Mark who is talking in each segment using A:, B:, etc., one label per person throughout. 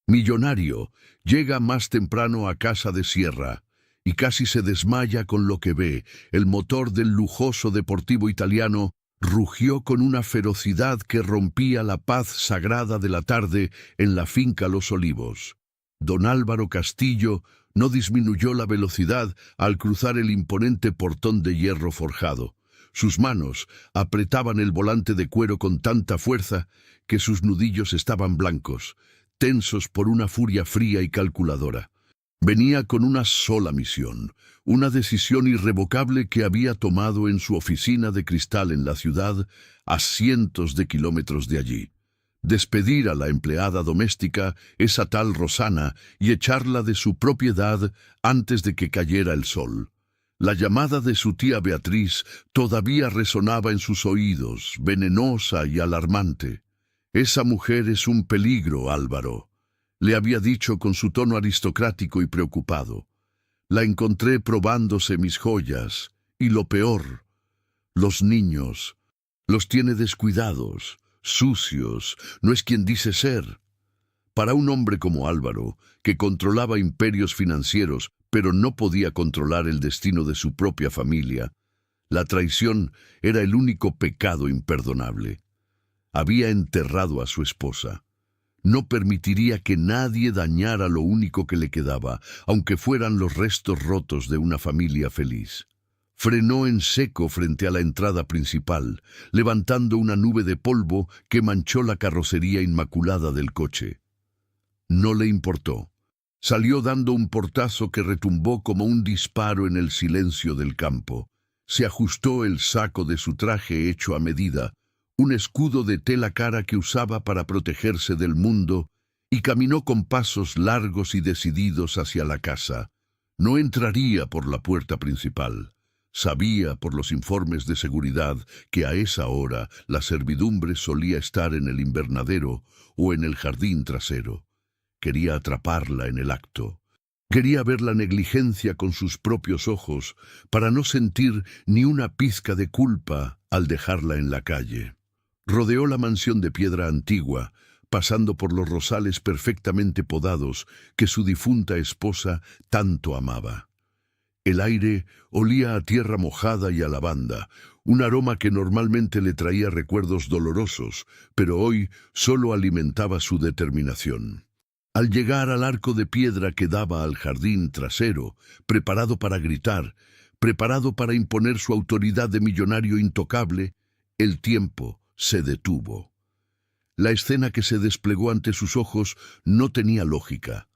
A: Millonario, llega más temprano a casa de Sierra y casi se desmaya con lo que ve. El motor del lujoso deportivo italiano rugió con una ferocidad que rompía la paz sagrada de la tarde en la finca Los Olivos. Don Álvaro Castillo no disminuyó la velocidad al cruzar el imponente portón de hierro forjado. Sus manos apretaban el volante de cuero con tanta fuerza que sus nudillos estaban blancos, tensos por una furia fría y calculadora. Venía con una sola misión, una decisión irrevocable que había tomado en su oficina de cristal en la ciudad, a cientos de kilómetros de allí. Despedir a la empleada doméstica, esa tal Rosana, y echarla de su propiedad antes de que cayera el sol. La llamada de su tía Beatriz todavía resonaba en sus oídos, venenosa y alarmante. «Esa mujer es un peligro, Álvaro», le había dicho con su tono aristocrático y preocupado. «La encontré probándose mis joyas, y lo peor, los niños, los tiene descuidados, sucios, no es quien dice ser». Para un hombre como Álvaro, que controlaba imperios financieros, pero no podía controlar el destino de su propia familia, la traición era el único pecado imperdonable. Había enterrado a su esposa. No permitiría que nadie dañara lo único que le quedaba, aunque fueran los restos rotos de una familia feliz. Frenó en seco frente a la entrada principal, levantando una nube de polvo que manchó la carrocería inmaculada del coche. No le importó. Salió dando un portazo que retumbó como un disparo en el silencio del campo. Se ajustó el saco de su traje hecho a medida, un escudo de tela cara que usaba para protegerse del mundo, y caminó con pasos largos y decididos hacia la casa. No entraría por la puerta principal. Sabía por los informes de seguridad que a esa hora la servidumbre solía estar en el invernadero o en el jardín trasero. Quería atraparla en el acto. Quería ver la negligencia con sus propios ojos para no sentir ni una pizca de culpa al dejarla en la calle. Rodeó la mansión de piedra antigua, pasando por los rosales perfectamente podados que su difunta esposa tanto amaba. El aire olía a tierra mojada y a lavanda, un aroma que normalmente le traía recuerdos dolorosos, pero hoy solo alimentaba su determinación. Al llegar al arco de piedra que daba al jardín trasero, preparado para gritar, preparado para imponer su autoridad de millonario intocable, el tiempo se detuvo. La escena que se desplegó ante sus ojos no tenía lógica.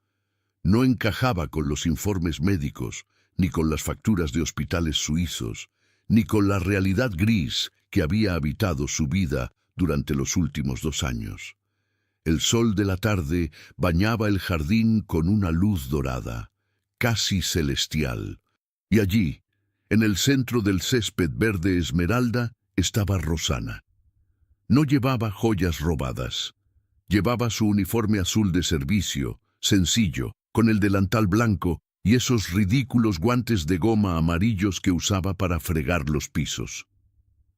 A: No encajaba con los informes médicos, ni con las facturas de hospitales suizos, ni con la realidad gris que había habitado su vida durante los últimos 2 años. El sol de la tarde bañaba el jardín con una luz dorada, casi celestial, y allí, en el centro del césped verde esmeralda, estaba Rosana. No llevaba joyas robadas. Llevaba su uniforme azul de servicio, sencillo, con el delantal blanco y esos ridículos guantes de goma amarillos que usaba para fregar los pisos.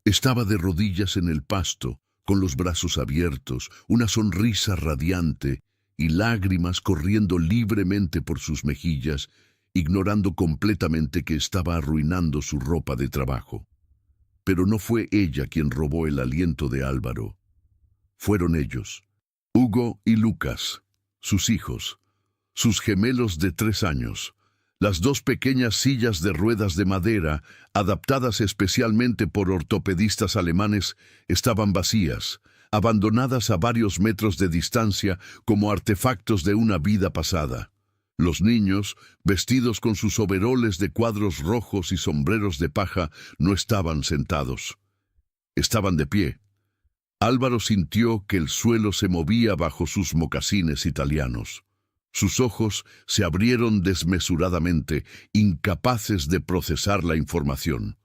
A: Estaba de rodillas en el pasto, con los brazos abiertos, una sonrisa radiante y lágrimas corriendo libremente por sus mejillas, ignorando completamente que estaba arruinando su ropa de trabajo. Pero no fue ella quien robó el aliento de Álvaro. Fueron ellos, Hugo y Lucas, sus hijos, sus gemelos de 3 años, las 2 pequeñas sillas de ruedas de madera, adaptadas especialmente por ortopedistas alemanes, estaban vacías, abandonadas a varios metros de distancia como artefactos de una vida pasada. Los niños, vestidos con sus overoles de cuadros rojos y sombreros de paja, no estaban sentados. Estaban de pie. Álvaro sintió que el suelo se movía bajo sus mocasines italianos. Sus ojos se abrieron desmesuradamente, incapaces de procesar la información.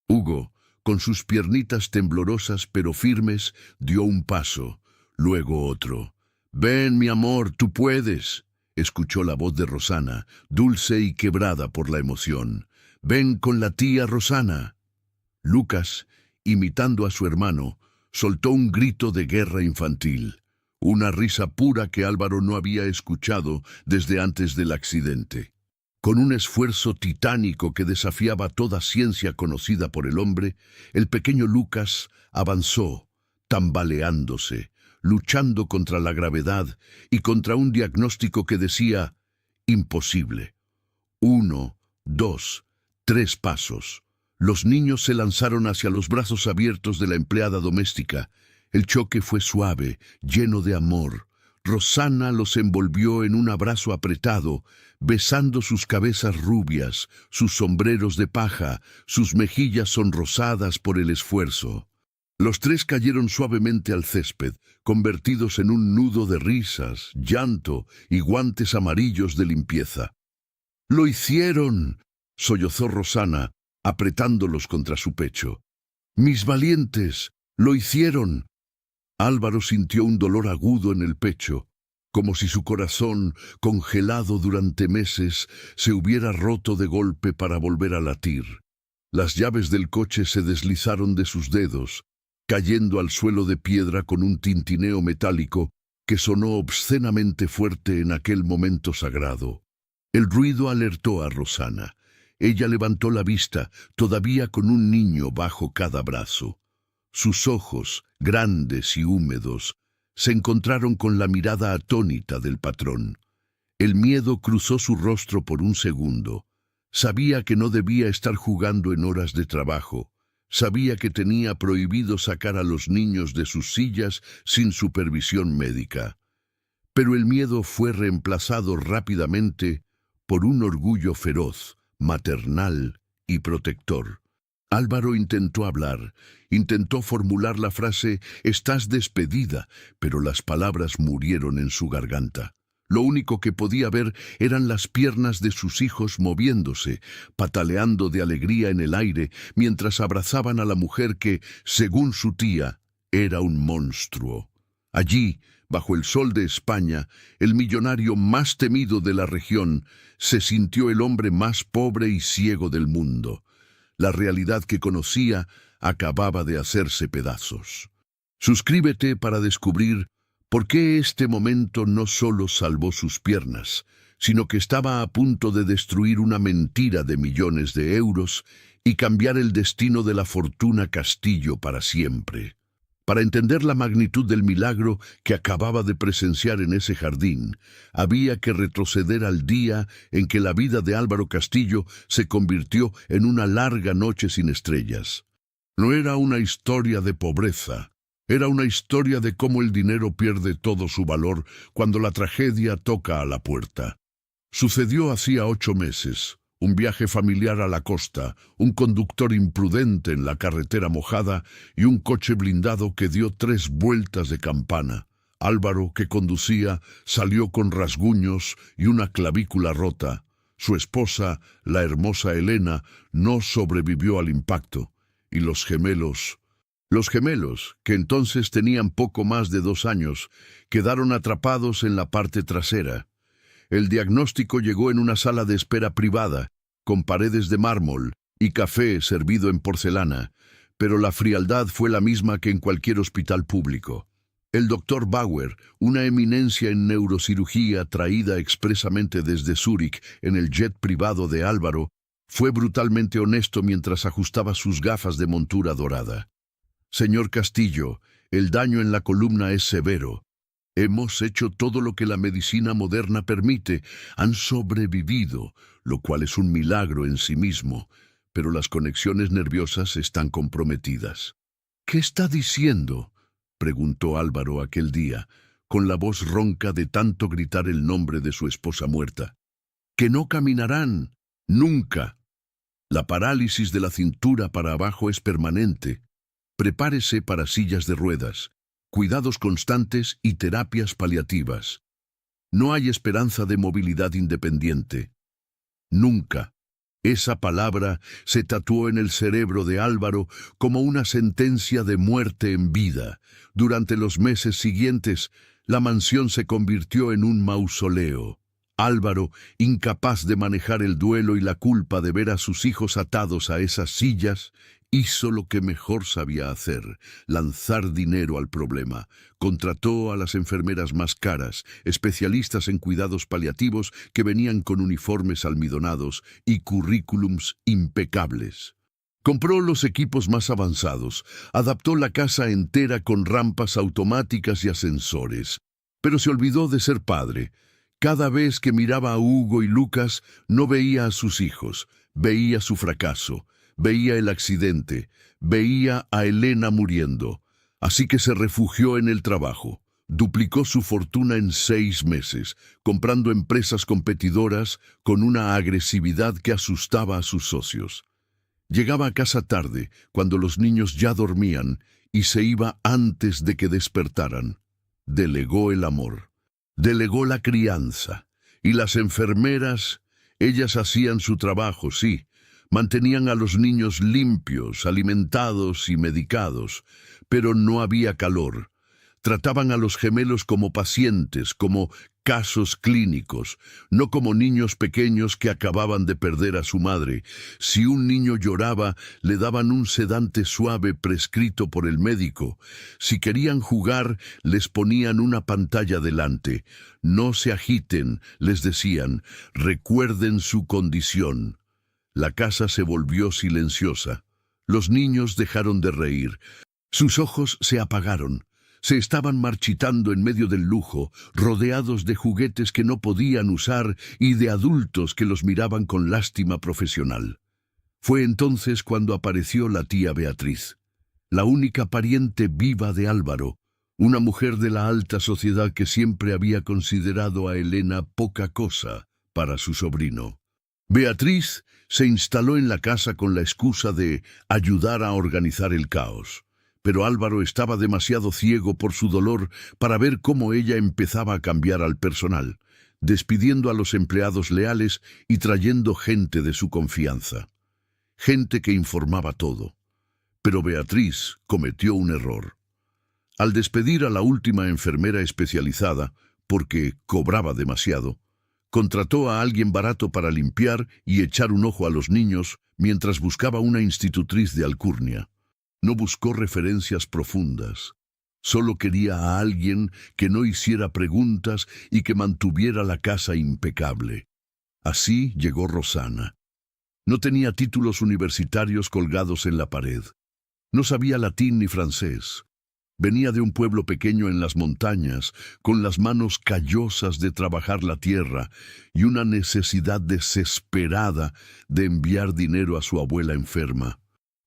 A: Hugo, con sus piernitas temblorosas pero firmes, dio un paso, luego otro. «Ven, mi amor, tú puedes», escuchó la voz de Rosana, dulce y quebrada por la emoción. «Ven con la tía Rosana». Lucas, imitando a su hermano, soltó un grito de guerra infantil. una risa pura que Álvaro no había escuchado desde antes del accidente. Con un esfuerzo titánico que desafiaba toda ciencia conocida por el hombre, el pequeño Lucas avanzó, tambaleándose, luchando contra la gravedad y contra un diagnóstico que decía imposible. 1, 2, 3 pasos. Los niños se lanzaron hacia los brazos abiertos de la empleada doméstica. El choque fue suave, lleno de amor. Rosana los envolvió en un abrazo apretado, besando sus cabezas rubias, sus sombreros de paja, sus mejillas sonrosadas por el esfuerzo. Los tres cayeron suavemente al césped, convertidos en un nudo de risas, llanto y guantes amarillos de limpieza. «¡Lo hicieron!», sollozó Rosana, apretándolos contra su pecho. «¡Mis valientes! ¡Lo hicieron!». Álvaro sintió un dolor agudo en el pecho, como si su corazón, congelado durante meses, se hubiera roto de golpe para volver a latir. Las llaves del coche se deslizaron de sus dedos, cayendo al suelo de piedra con un tintineo metálico que sonó obscenamente fuerte en aquel momento sagrado. El ruido alertó a Rosana. Ella levantó la vista, todavía con un niño bajo cada brazo. Sus ojos, grandes y húmedos, se encontraron con la mirada atónita del patrón. El miedo cruzó su rostro por un segundo. Sabía que no debía estar jugando en horas de trabajo. Sabía que tenía prohibido sacar a los niños de sus sillas sin supervisión médica. Pero el miedo fue reemplazado rápidamente por un orgullo feroz, maternal y protector. Álvaro intentó hablar, intentó formular la frase «estás despedida», pero las palabras murieron en su garganta. Lo único que podía ver eran las piernas de sus hijos moviéndose, pataleando de alegría en el aire, mientras abrazaban a la mujer que, según su tía, era un monstruo. Allí, bajo el sol de España, el millonario más temido de la región, se sintió el hombre más pobre y ciego del mundo. La realidad que conocía acababa de hacerse pedazos. Suscríbete para descubrir por qué este momento no solo salvó sus piernas, sino que estaba a punto de destruir una mentira de millones de euros y cambiar el destino de la fortuna Castillo para siempre. Para entender la magnitud del milagro que acababa de presenciar en ese jardín, había que retroceder al día en que la vida de Álvaro Castillo se convirtió en una larga noche sin estrellas. No era una historia de pobreza, era una historia de cómo el dinero pierde todo su valor cuando la tragedia toca a la puerta. Sucedió hacía 8 meses. Un viaje familiar a la costa, un conductor imprudente en la carretera mojada y un coche blindado que dio 3 vueltas de campana. Álvaro, que conducía, salió con rasguños y una clavícula rota. Su esposa, la hermosa Elena, no sobrevivió al impacto. Y los gemelos, que entonces tenían poco más de 2 años, quedaron atrapados en la parte trasera. El diagnóstico llegó en una sala de espera privada, con paredes de mármol y café servido en porcelana, pero la frialdad fue la misma que en cualquier hospital público. El doctor Bauer, una eminencia en neurocirugía traída expresamente desde Zúrich en el jet privado de Álvaro, fue brutalmente honesto mientras ajustaba sus gafas de montura dorada. «Señor Castillo, el daño en la columna es severo. Hemos hecho todo lo que la medicina moderna permite. Han sobrevivido, lo cual es un milagro en sí mismo, pero las conexiones nerviosas están comprometidas». «¿Qué está diciendo?», preguntó Álvaro aquel día, con la voz ronca de tanto gritar el nombre de su esposa muerta. «Que no caminarán, nunca. La parálisis de la cintura para abajo es permanente. Prepárese para sillas de ruedas, cuidados constantes y terapias paliativas. No hay esperanza de movilidad independiente. Nunca». Esa palabra se tatuó en el cerebro de Álvaro como una sentencia de muerte en vida. Durante los meses siguientes, la mansión se convirtió en un mausoleo. Álvaro, incapaz de manejar el duelo y la culpa de ver a sus hijos atados a esas sillas, Hizo lo que mejor sabía hacer, lanzar dinero al problema. Contrató a las enfermeras más caras, especialistas en cuidados paliativos que venían con uniformes almidonados y currículums impecables. Compró los equipos más avanzados, adaptó la casa entera con rampas automáticas y ascensores. Pero se olvidó de ser padre. Cada vez que miraba a Hugo y Lucas, no veía a sus hijos, veía su fracaso. Veía el accidente, veía a Elena muriendo, así que se refugió en el trabajo. Duplicó su fortuna en 6 meses, comprando empresas competidoras con una agresividad que asustaba a sus socios. Llegaba a casa tarde, cuando los niños ya dormían, y se iba antes de que despertaran. Delegó el amor, delegó la crianza, y las enfermeras, ellas hacían su trabajo, sí. Mantenían a los niños limpios, alimentados y medicados, pero no había calor. Trataban a los gemelos como pacientes, como casos clínicos, no como niños pequeños que acababan de perder a su madre. Si un niño lloraba, le daban un sedante suave prescrito por el médico. Si querían jugar, les ponían una pantalla delante. No se agiten, les decían, recuerden su condición. La casa se volvió silenciosa. Los niños dejaron de reír. Sus ojos se apagaron. Se estaban marchitando en medio del lujo, rodeados de juguetes que no podían usar y de adultos que los miraban con lástima profesional. Fue entonces cuando apareció la tía Beatriz, la única pariente viva de Álvaro, una mujer de la alta sociedad que siempre había considerado a Elena poca cosa para su sobrino. Beatriz se instaló en la casa con la excusa de ayudar a organizar el caos, pero Álvaro estaba demasiado ciego por su dolor para ver cómo ella empezaba a cambiar al personal, despidiendo a los empleados leales y trayendo gente de su confianza. Gente que informaba todo. Pero Beatriz cometió un error. Al despedir a la última enfermera especializada, porque cobraba demasiado, contrató a alguien barato para limpiar y echar un ojo a los niños mientras buscaba una institutriz de alcurnia. No buscó referencias profundas. Solo quería a alguien que no hiciera preguntas y que mantuviera la casa impecable. Así llegó Rosana. No tenía títulos universitarios colgados en la pared. No sabía latín ni francés. Venía de un pueblo pequeño en las montañas, con las manos callosas de trabajar la tierra y una necesidad desesperada de enviar dinero a su abuela enferma.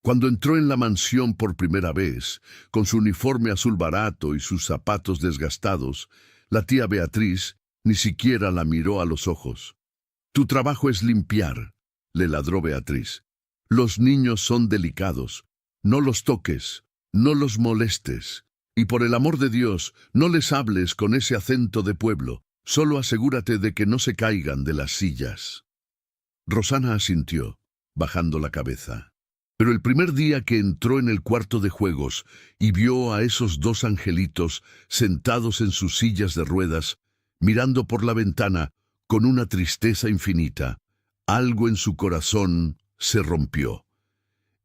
A: Cuando entró en la mansión por primera vez, con su uniforme azul barato y sus zapatos desgastados, la tía Beatriz ni siquiera la miró a los ojos. «Tu trabajo es limpiar», le ladró Beatriz. «Los niños son delicados. No los toques, no los molestes. Y por el amor de Dios, no les hables con ese acento de pueblo. Solo asegúrate de que no se caigan de las sillas». Rosana asintió, bajando la cabeza. Pero el primer día que entró en el cuarto de juegos y vio a esos 2 angelitos sentados en sus sillas de ruedas, mirando por la ventana con una tristeza infinita, algo en su corazón se rompió.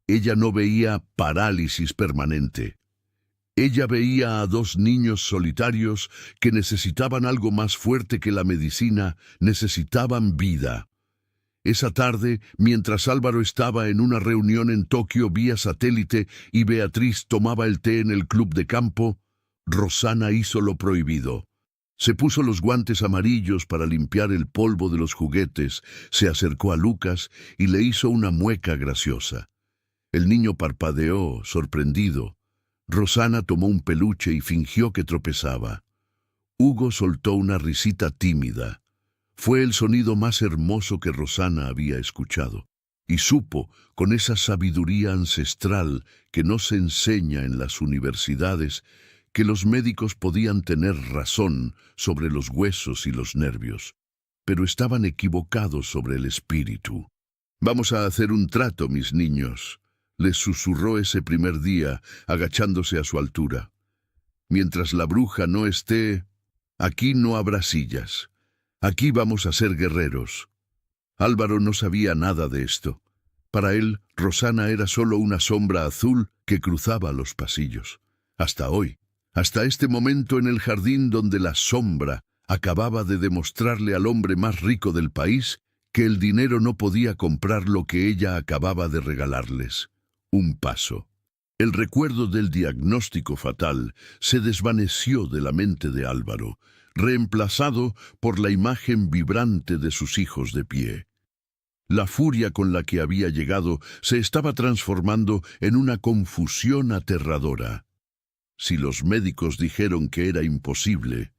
A: Ella no veía parálisis permanente. Ella veía a 2 niños solitarios que necesitaban algo más fuerte que la medicina, necesitaban vida. Esa tarde, mientras Álvaro estaba en una reunión en Tokio vía satélite y Beatriz tomaba el té en el club de campo, Rosana hizo lo prohibido. Se puso los guantes amarillos para limpiar el polvo de los juguetes, se acercó a Lucas y le hizo una mueca graciosa. El niño parpadeó, sorprendido. Rosana tomó un peluche y fingió que tropezaba. Hugo soltó una risita tímida. Fue el sonido más hermoso que Rosana había escuchado, y supo, con esa sabiduría ancestral que no se enseña en las universidades, que los médicos podían tener razón sobre los huesos y los nervios, pero estaban equivocados sobre el espíritu. «Vamos a hacer un trato, mis niños», les susurró ese primer día, agachándose a su altura. «Mientras la bruja no esté, aquí no habrá sillas. Aquí vamos a ser guerreros». Álvaro no sabía nada de esto. Para él, Rosana era solo una sombra azul que cruzaba los pasillos. Hasta hoy, hasta este momento en el jardín donde la sombra acababa de demostrarle al hombre más rico del país que el dinero no podía comprar lo que ella acababa de regalarles: un paso. El recuerdo del diagnóstico fatal se desvaneció de la mente de Álvaro, reemplazado por la imagen vibrante de sus hijos de pie. La furia con la que había llegado se estaba transformando en una confusión aterradora. Si los médicos dijeron que era imposible,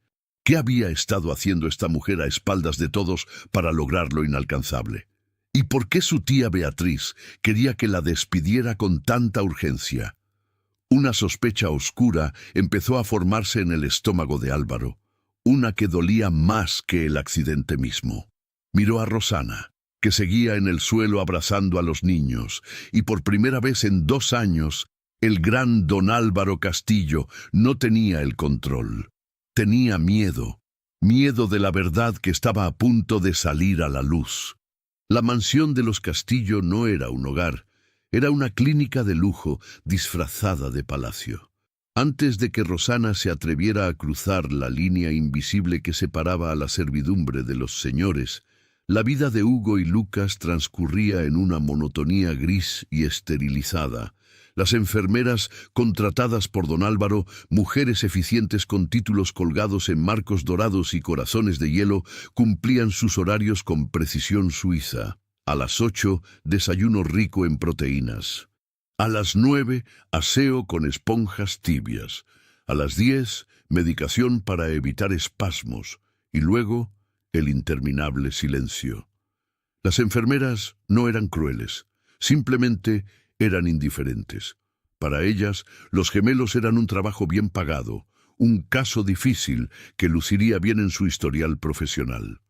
A: ¿qué había estado haciendo esta mujer a espaldas de todos para lograr lo inalcanzable? ¿Y por qué su tía Beatriz quería que la despidiera con tanta urgencia? Una sospecha oscura empezó a formarse en el estómago de Álvaro, una que dolía más que el accidente mismo. Miró a Rosana, que seguía en el suelo abrazando a los niños, y por primera vez en 2 años, el gran don Álvaro Castillo no tenía el control. Tenía miedo de la verdad que estaba a punto de salir a la luz. La mansión de los Castillo no era un hogar, era una clínica de lujo disfrazada de palacio. Antes de que Rosana se atreviera a cruzar la línea invisible que separaba a la servidumbre de los señores, la vida de Hugo y Lucas transcurría en una monotonía gris y esterilizada. Las enfermeras contratadas por don Álvaro, mujeres eficientes con títulos colgados en marcos dorados y corazones de hielo, cumplían sus horarios con precisión suiza. A las 8, desayuno rico en proteínas. A las 9, aseo con esponjas tibias. A las 10, medicación para evitar espasmos. Y luego, el interminable silencio. Las enfermeras no eran crueles, simplemente eran indiferentes. Para ellas, los gemelos eran un trabajo bien pagado, un caso difícil que luciría bien en su historial profesional.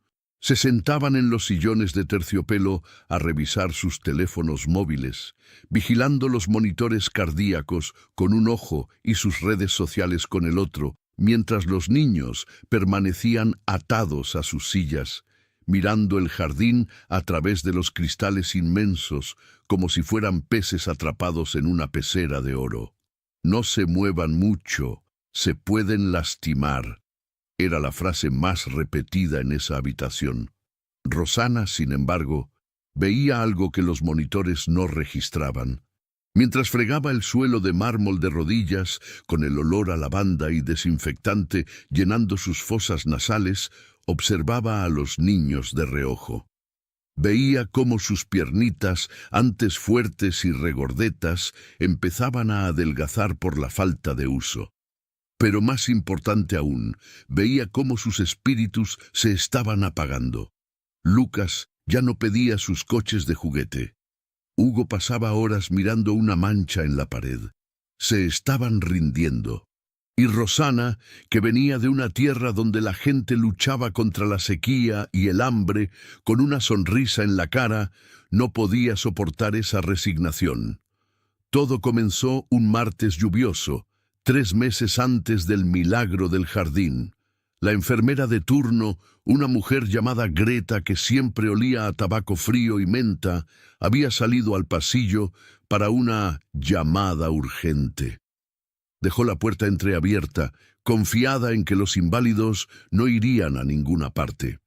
A: Se sentaban en los sillones de terciopelo a revisar sus teléfonos móviles, vigilando los monitores cardíacos con un ojo y sus redes sociales con el otro, mientras los niños permanecían atados a sus sillas, mirando el jardín a través de los cristales inmensos, como si fueran peces atrapados en una pecera de oro. No se muevan mucho, se pueden lastimar. Era la frase más repetida en esa habitación. Rosana, sin embargo, veía algo que los monitores no registraban. Mientras fregaba el suelo de mármol de rodillas, con el olor a lavanda y desinfectante llenando sus fosas nasales, observaba a los niños de reojo. Veía cómo sus piernitas, antes fuertes y regordetas, empezaban a adelgazar por la falta de uso. Pero más importante aún, veía cómo sus espíritus se estaban apagando. Lucas ya no pedía sus coches de juguete. Hugo pasaba horas mirando una mancha en la pared. Se estaban rindiendo. Y Rosana, que venía de una tierra donde la gente luchaba contra la sequía y el hambre, con una sonrisa en la cara, no podía soportar esa resignación. Todo comenzó un martes lluvioso, 3 meses antes del milagro del jardín. La enfermera de turno, una mujer llamada Greta que siempre olía a tabaco frío y menta, había salido al pasillo para una llamada urgente. Dejó la puerta entreabierta, confiada en que los inválidos no irían a ninguna parte.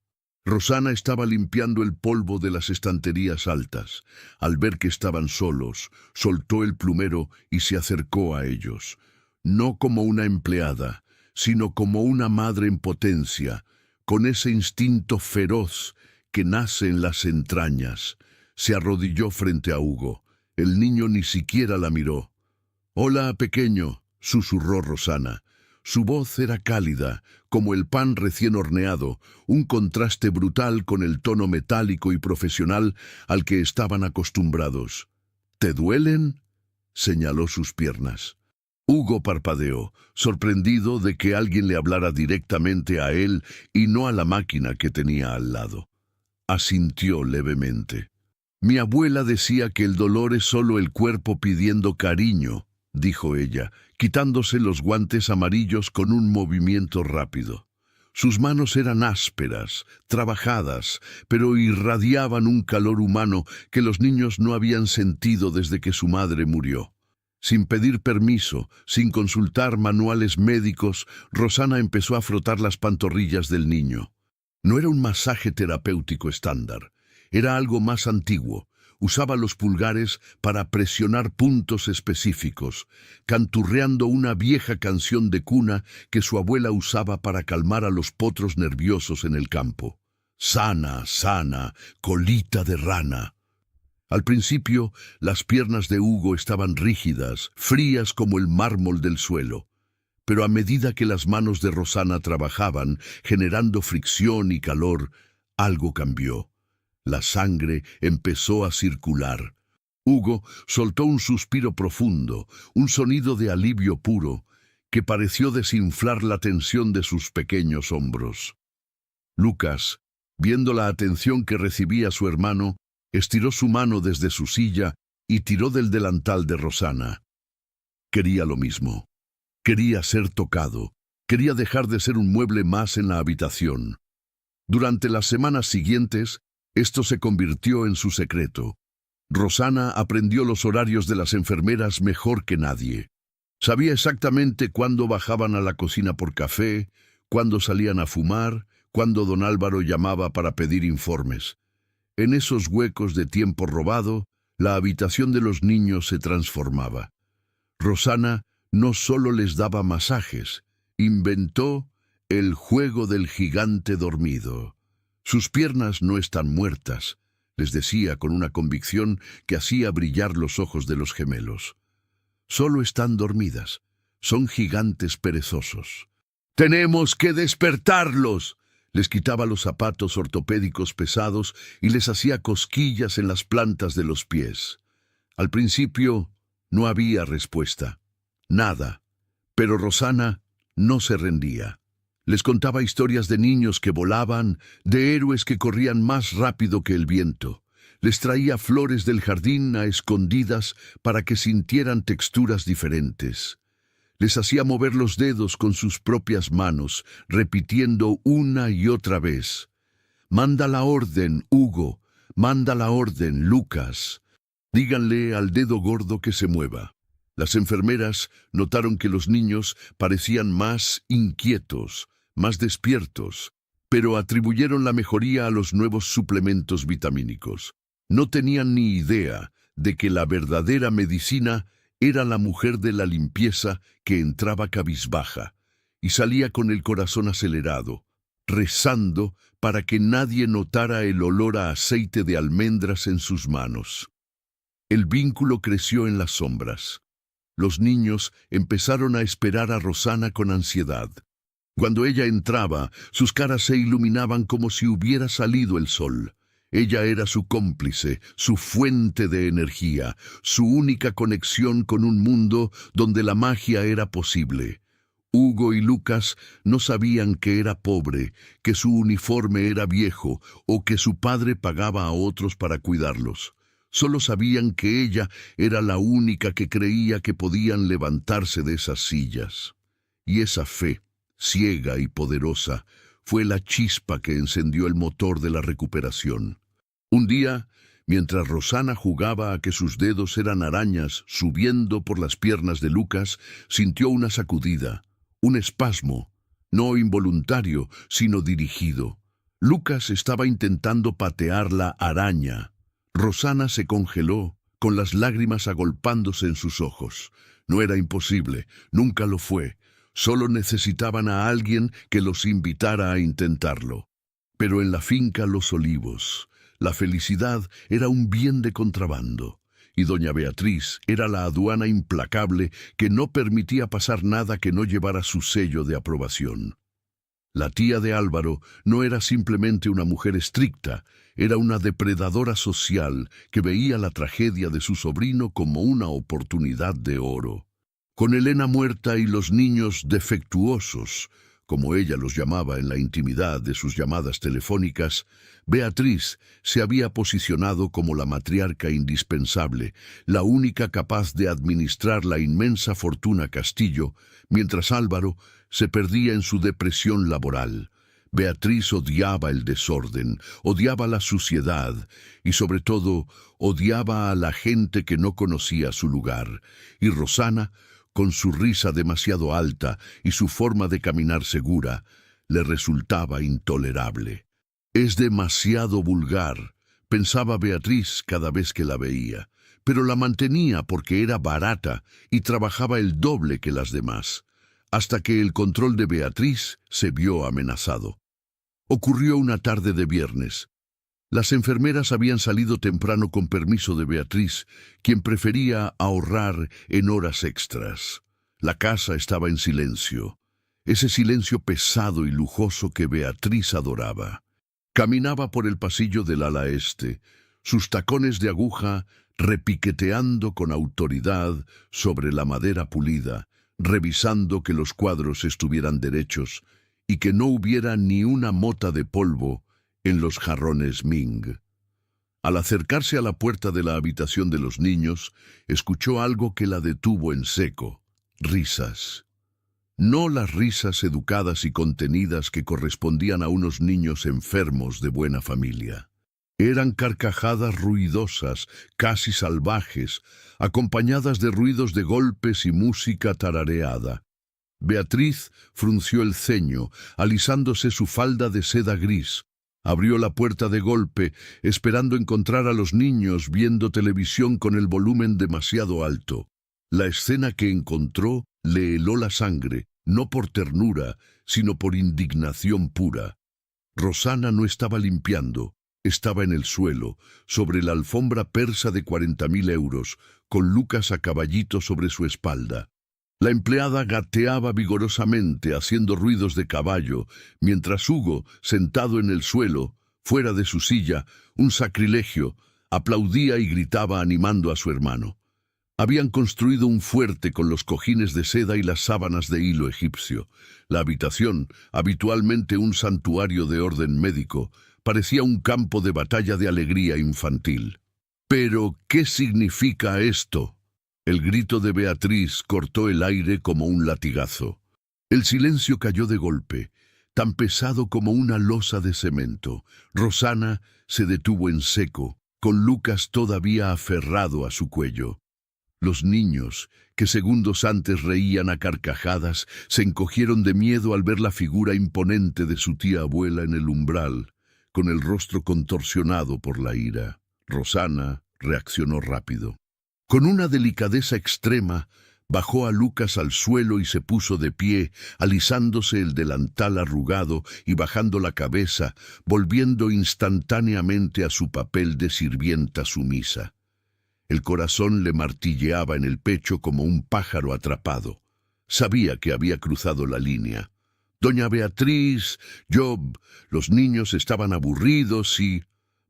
A: Rosana estaba limpiando el polvo de las estanterías altas. Al ver que estaban solos, soltó el plumero y se acercó a ellos. No como una empleada, sino como una madre en potencia, con ese instinto feroz que nace en las entrañas. Se arrodilló frente a Hugo. El niño ni siquiera la miró. «Hola, pequeño», susurró Rosana. Su voz era cálida, como el pan recién horneado, un contraste brutal con el tono metálico y profesional al que estaban acostumbrados. «¿Te duelen?», señaló sus piernas. Hugo parpadeó, sorprendido de que alguien le hablara directamente a él y no a la máquina que tenía al lado. Asintió levemente. «Mi abuela decía que el dolor es solo el cuerpo pidiendo cariño», dijo ella, quitándose los guantes amarillos con un movimiento rápido. Sus manos eran ásperas, trabajadas, pero irradiaban un calor humano que los niños no habían sentido desde que su madre murió. Sin pedir permiso, sin consultar manuales médicos, Rosana empezó a frotar las pantorrillas del niño. No era un masaje terapéutico estándar, era algo más antiguo. Usaba los pulgares para presionar puntos específicos, canturreando una vieja canción de cuna que su abuela usaba para calmar a los potros nerviosos en el campo. Sana, sana, colita de rana. Al principio, las piernas de Hugo estaban rígidas, frías como el mármol del suelo. Pero a medida que las manos de Rosana trabajaban, generando fricción y calor, algo cambió. La sangre empezó a circular. Hugo soltó un suspiro profundo, un sonido de alivio puro, que pareció desinflar la tensión de sus pequeños hombros. Lucas, viendo la atención que recibía su hermano, estiró su mano desde su silla y tiró del delantal de Rosana. Quería lo mismo. Quería ser tocado. Quería dejar de ser un mueble más en la habitación. Durante las semanas siguientes, esto se convirtió en su secreto. Rosana aprendió los horarios de las enfermeras mejor que nadie. Sabía exactamente cuándo bajaban a la cocina por café, cuándo salían a fumar, cuándo don Álvaro llamaba para pedir informes. En esos huecos de tiempo robado, la habitación de los niños se transformaba. Rosana no solo les daba masajes, inventó el juego del gigante dormido. Sus piernas no están muertas, les decía con una convicción que hacía brillar los ojos de los gemelos. Solo están dormidas, son gigantes perezosos. ¡Tenemos que despertarlos! Les quitaba los zapatos ortopédicos pesados y les hacía cosquillas en las plantas de los pies. Al principio no había respuesta, nada, pero Rosana no se rendía. Les contaba historias de niños que volaban, de héroes que corrían más rápido que el viento. Les traía flores del jardín a escondidas para que sintieran texturas diferentes. Les hacía mover los dedos con sus propias manos, repitiendo una y otra vez: «Manda la orden, Hugo. Manda la orden, Lucas. Díganle al dedo gordo que se mueva». Las enfermeras notaron que los niños parecían más inquietos, más despiertos, pero atribuyeron la mejoría a los nuevos suplementos vitamínicos. No tenían ni idea de que la verdadera medicina era la mujer de la limpieza que entraba cabizbaja y salía con el corazón acelerado, rezando para que nadie notara el olor a aceite de almendras en sus manos. El vínculo creció en las sombras. Los niños empezaron a esperar a Rosana con ansiedad. Cuando ella entraba, sus caras se iluminaban como si hubiera salido el sol. Ella era su cómplice, su fuente de energía, su única conexión con un mundo donde la magia era posible. Hugo y Lucas no sabían que era pobre, que su uniforme era viejo o que su padre pagaba a otros para cuidarlos. Solo sabían que ella era la única que creía que podían levantarse de esas sillas. Y esa fe, ciega y poderosa, fue la chispa que encendió el motor de la recuperación. Un día, mientras Rosana jugaba a que sus dedos eran arañas subiendo por las piernas de Lucas, sintió una sacudida, un espasmo, no involuntario, sino dirigido. Lucas estaba intentando patear la araña. Rosana se congeló, con las lágrimas agolpándose en sus ojos. No era imposible, nunca lo fue. Solo necesitaban a alguien que los invitara a intentarlo. Pero en la finca Los Olivos, la felicidad era un bien de contrabando, y doña Beatriz era la aduana implacable que no permitía pasar nada que no llevara su sello de aprobación. La tía de Álvaro no era simplemente una mujer estricta, era una depredadora social que veía la tragedia de su sobrino como una oportunidad de oro. Con Elena muerta y los niños defectuosos, como ella los llamaba en la intimidad de sus llamadas telefónicas, Beatriz se había posicionado como la matriarca indispensable, la única capaz de administrar la inmensa fortuna Castillo, mientras Álvaro se perdía en su depresión laboral. Beatriz odiaba el desorden, odiaba la suciedad y sobre todo odiaba a la gente que no conocía su lugar. Y Rosana, con su risa demasiado alta y su forma de caminar segura, le resultaba intolerable. «Es demasiado vulgar», pensaba Beatriz cada vez que la veía, pero la mantenía porque era barata y trabajaba el doble que las demás, hasta que el control de Beatriz se vio amenazado. Ocurrió una tarde de viernes. Las enfermeras habían salido temprano con permiso de Beatriz, quien prefería ahorrar en horas extras. La casa estaba en silencio, ese silencio pesado y lujoso que Beatriz adoraba. Caminaba por el pasillo del ala este, sus tacones de aguja repiqueteando con autoridad sobre la madera pulida, revisando que los cuadros estuvieran derechos y que no hubiera ni una mota de polvo en los jarrones Ming. Al acercarse a la puerta de la habitación de los niños, escuchó algo que la detuvo en seco: risas. No las risas educadas y contenidas que correspondían a unos niños enfermos de buena familia. Eran carcajadas ruidosas, casi salvajes, acompañadas de ruidos de golpes y música tarareada. Beatriz frunció el ceño, alisándose su falda de seda gris. Abrió la puerta de golpe, esperando encontrar a los niños viendo televisión con el volumen demasiado alto. La escena que encontró le heló la sangre, no por ternura, sino por indignación pura. Rosana no estaba limpiando, estaba en el suelo, sobre la alfombra persa de 40.000 euros, con Lucas a caballito sobre su espalda. La empleada gateaba vigorosamente, haciendo ruidos de caballo, mientras Hugo, sentado en el suelo, fuera de su silla, un sacrilegio, aplaudía y gritaba animando a su hermano. Habían construido un fuerte con los cojines de seda y las sábanas de hilo egipcio. La habitación, habitualmente un santuario de orden médico, parecía un campo de batalla de alegría infantil. «¿Pero qué significa esto?». El grito de Beatriz cortó el aire como un latigazo. El silencio cayó de golpe, tan pesado como una losa de cemento. Rosana se detuvo en seco, con Lucas todavía aferrado a su cuello. Los niños, que segundos antes reían a carcajadas, se encogieron de miedo al ver la figura imponente de su tía abuela en el umbral, con el rostro contorsionado por la ira. Rosana reaccionó rápido. Con una delicadeza extrema, bajó a Lucas al suelo y se puso de pie, alisándose el delantal arrugado y bajando la cabeza, volviendo instantáneamente a su papel de sirvienta sumisa. El corazón le martilleaba en el pecho como un pájaro atrapado. Sabía que había cruzado la línea. «Doña Beatriz, los niños estaban aburridos y...»,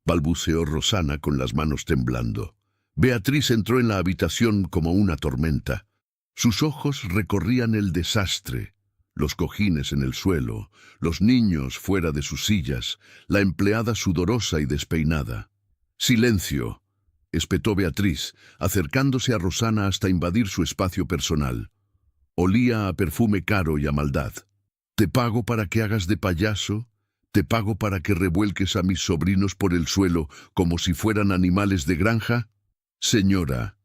A: balbuceó Rosana con las manos temblando. Beatriz entró en la habitación como una tormenta. Sus ojos recorrían el desastre, los cojines en el suelo, los niños fuera de sus sillas, la empleada sudorosa y despeinada. «Silencio», espetó Beatriz, acercándose a Rosana hasta invadir su espacio personal. Olía a perfume caro y a maldad. «¿Te pago para que hagas de payaso? ¿Te pago para que revuelques a mis sobrinos por el suelo como si fueran animales de granja? Señora,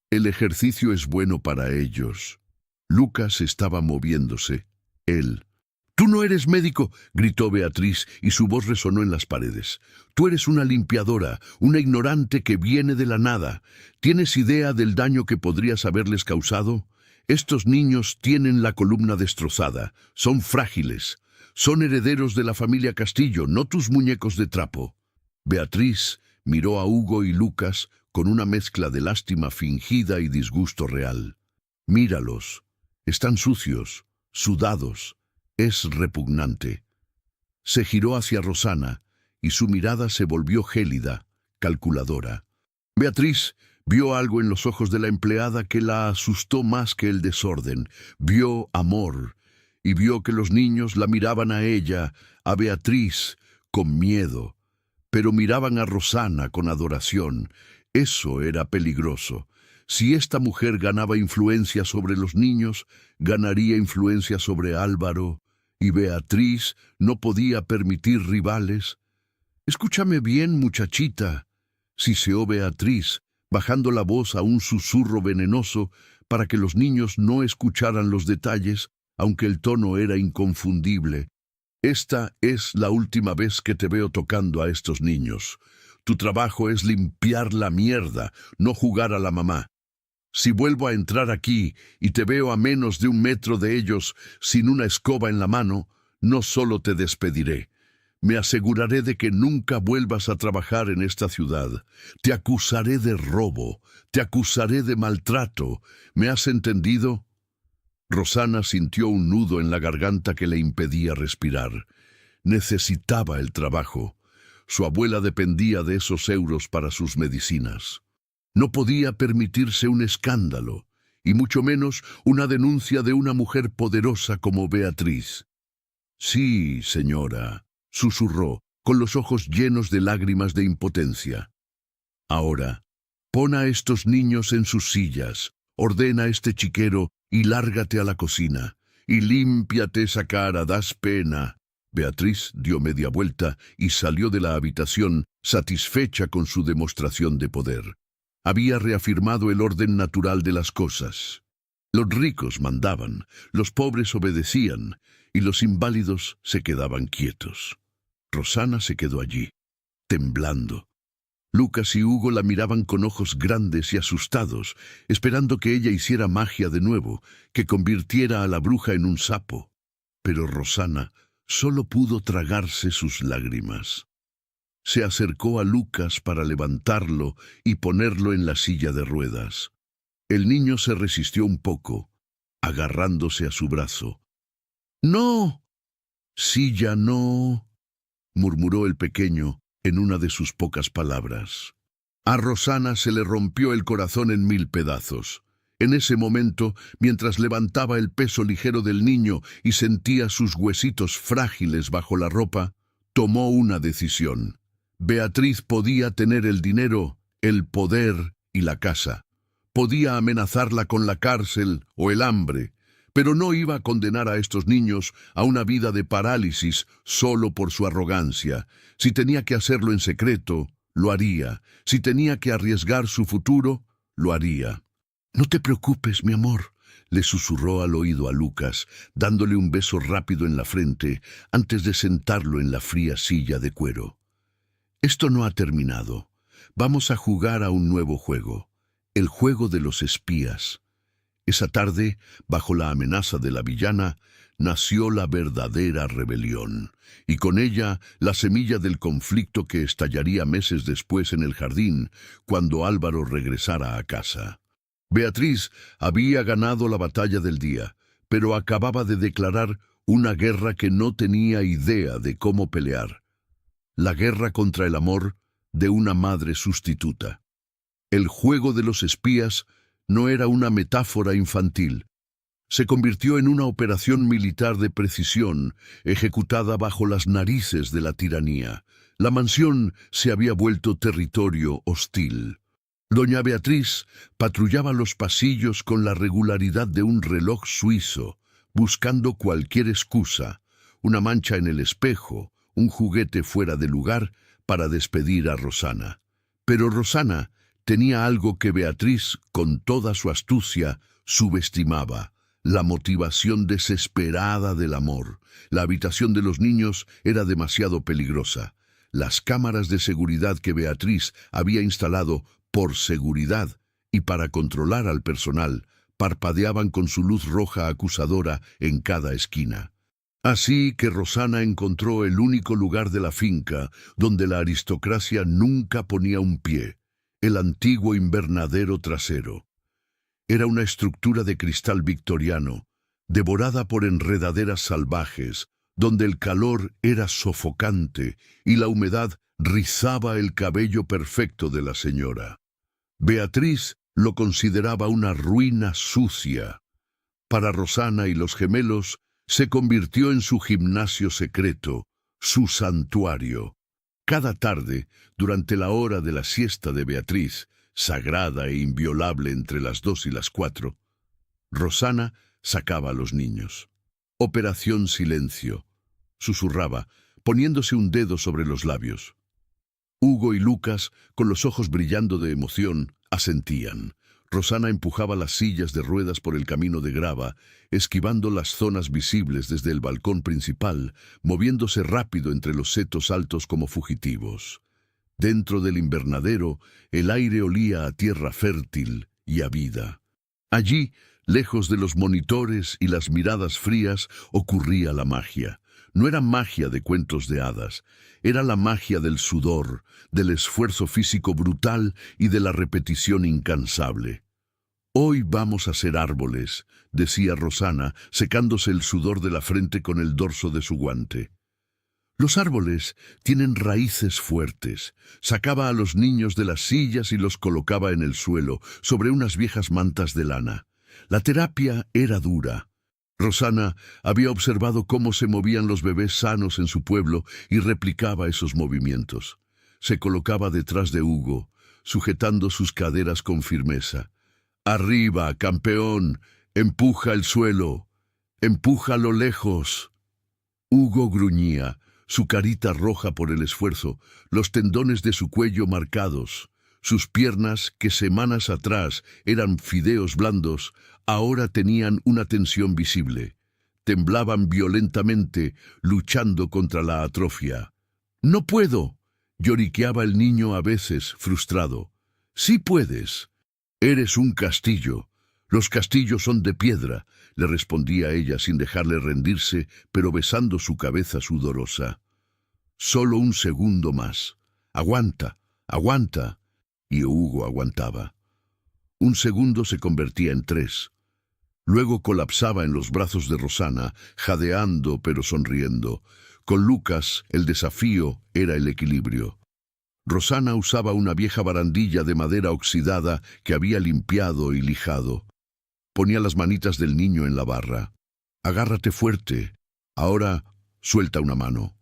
A: el ejercicio es bueno para ellos». Lucas estaba moviéndose. Él. «Tú no eres médico», gritó Beatriz y su voz resonó en las paredes. «Tú eres una limpiadora, una ignorante que viene de la nada. ¿Tienes idea del daño que podrías haberles causado? Estos niños tienen la columna destrozada, son frágiles, son herederos de la familia Castillo, no tus muñecos de trapo». Beatriz miró a Hugo y Lucas con una mezcla de lástima fingida y disgusto real. «Míralos, están sucios, sudados, es repugnante». Se giró hacia Rosana y su mirada se volvió gélida, calculadora. Beatriz vio algo en los ojos de la empleada que la asustó más que el desorden. Vio amor y vio que los niños la miraban a ella, a Beatriz, con miedo, pero miraban a Rosana con adoración. Eso era peligroso. Si esta mujer ganaba influencia sobre los niños, ganaría influencia sobre Álvaro y Beatriz no podía permitir rivales. «Escúchame bien, muchachita», siseó Beatriz, bajando la voz a un susurro venenoso para que los niños no escucharan los detalles, aunque el tono era inconfundible. «Esta es la última vez que te veo tocando a estos niños. Tu trabajo es limpiar la mierda, no jugar a la mamá. Si vuelvo a entrar aquí y te veo a menos de 1 metro de ellos sin una escoba en la mano, no solo te despediré. Me aseguraré de que nunca vuelvas a trabajar en esta ciudad. Te acusaré de robo, te acusaré de maltrato. ¿Me has entendido?» Rosana sintió un nudo en la garganta que le impedía respirar. Necesitaba el trabajo. Su abuela dependía de esos euros para sus medicinas. No podía permitirse un escándalo, y mucho menos una denuncia de una mujer poderosa como Beatriz. «Sí, señora», susurró, con los ojos llenos de lágrimas de impotencia. «Ahora, pon a estos niños en sus sillas, ordena este chiquero y lárgate a la cocina. Y límpiate esa cara, das pena». Beatriz dio media vuelta y salió de la habitación, satisfecha con su demostración de poder. Había reafirmado el orden natural de las cosas. Los ricos mandaban, los pobres obedecían, y los inválidos se quedaban quietos. Rosana se quedó allí, temblando. Lucas y Hugo la miraban con ojos grandes y asustados, esperando que ella hiciera magia de nuevo, que convirtiera a la bruja en un sapo. Pero Rosana solo pudo tragarse sus lágrimas. Se acercó a Lucas para levantarlo y ponerlo en la silla de ruedas. El niño se resistió un poco, agarrándose a su brazo. «¡No! Silla no», murmuró el pequeño en una de sus pocas palabras. A Rosana se le rompió el corazón en 1000 pedazos. En ese momento, mientras levantaba el peso ligero del niño y sentía sus huesitos frágiles bajo la ropa, tomó una decisión. Beatriz podía tener el dinero, el poder y la casa. Podía amenazarla con la cárcel o el hambre, pero no iba a condenar a estos niños a una vida de parálisis solo por su arrogancia. Si tenía que hacerlo en secreto, lo haría. Si tenía que arriesgar su futuro, lo haría. «No te preocupes, mi amor», le susurró al oído a Lucas, dándole un beso rápido en la frente antes de sentarlo en la fría silla de cuero. «Esto no ha terminado. Vamos a jugar a un nuevo juego, el juego de los espías». Esa tarde, bajo la amenaza de la villana, nació la verdadera rebelión, y con ella la semilla del conflicto que estallaría meses después en el jardín, cuando Álvaro regresara a casa. Beatriz había ganado la batalla del día, pero acababa de declarar una guerra que no tenía idea de cómo pelear. La guerra contra el amor de una madre sustituta. El juego de los espías no era una metáfora infantil. Se convirtió en una operación militar de precisión, ejecutada bajo las narices de la tiranía. La mansión se había vuelto territorio hostil. Doña Beatriz patrullaba los pasillos con la regularidad de un reloj suizo, buscando cualquier excusa, una mancha en el espejo, un juguete fuera de lugar, para despedir a Rosana. Pero Rosana tenía algo que Beatriz, con toda su astucia, subestimaba: la motivación desesperada del amor. La habitación de los niños era demasiado peligrosa. Las cámaras de seguridad que Beatriz había instalado por seguridad y para controlar al personal parpadeaban con su luz roja acusadora en cada esquina. Así que Rosana encontró el único lugar de la finca donde la aristocracia nunca ponía un pie: el antiguo invernadero trasero. Era una estructura de cristal victoriano, devorada por enredaderas salvajes, donde el calor era sofocante y la humedad rizaba el cabello perfecto de la señora. Beatriz lo consideraba una ruina sucia. Para Rosana y los gemelos, se convirtió en su gimnasio secreto, su santuario. Cada tarde, durante la hora de la siesta de Beatriz, sagrada e inviolable entre las 2 y las 4, Rosana sacaba a los niños. Operación Silencio, susurraba, poniéndose un dedo sobre los labios. Hugo y Lucas, con los ojos brillando de emoción, asentían. Rosana empujaba las sillas de ruedas por el camino de grava, esquivando las zonas visibles desde el balcón principal, moviéndose rápido entre los setos altos como fugitivos. Dentro del invernadero, el aire olía a tierra fértil y a vida. Allí, lejos de los monitores y las miradas frías, ocurría la magia. No era magia de cuentos de hadas, era la magia del sudor, del esfuerzo físico brutal y de la repetición incansable. «Hoy vamos a ser árboles», decía Rosana, secándose el sudor de la frente con el dorso de su guante. «Los árboles tienen raíces fuertes». Sacaba a los niños de las sillas y los colocaba en el suelo, sobre unas viejas mantas de lana. La terapia era dura. Rosana había observado cómo se movían los bebés sanos en su pueblo y replicaba esos movimientos. Se colocaba detrás de Hugo, sujetando sus caderas con firmeza. «Arriba, campeón, empuja el suelo, empújalo lejos». Hugo gruñía, su carita roja por el esfuerzo, los tendones de su cuello marcados. Sus piernas, que semanas atrás eran fideos blandos, ahora tenían una tensión visible. Temblaban violentamente, luchando contra la atrofia. «No puedo», lloriqueaba el niño a veces, frustrado. «Sí puedes. Eres un castillo. Los castillos son de piedra», le respondía ella sin dejarle rendirse, pero besando su cabeza sudorosa. «Solo un segundo más. Aguanta, aguanta». Y Hugo aguantaba. Un segundo se convertía en 3. Luego colapsaba en los brazos de Rosana, jadeando pero sonriendo. Con Lucas, el desafío era el equilibrio. Rosana usaba una vieja barandilla de madera oxidada que había limpiado y lijado. Ponía las manitas del niño en la barra. «Agárrate fuerte. Ahora suelta una mano».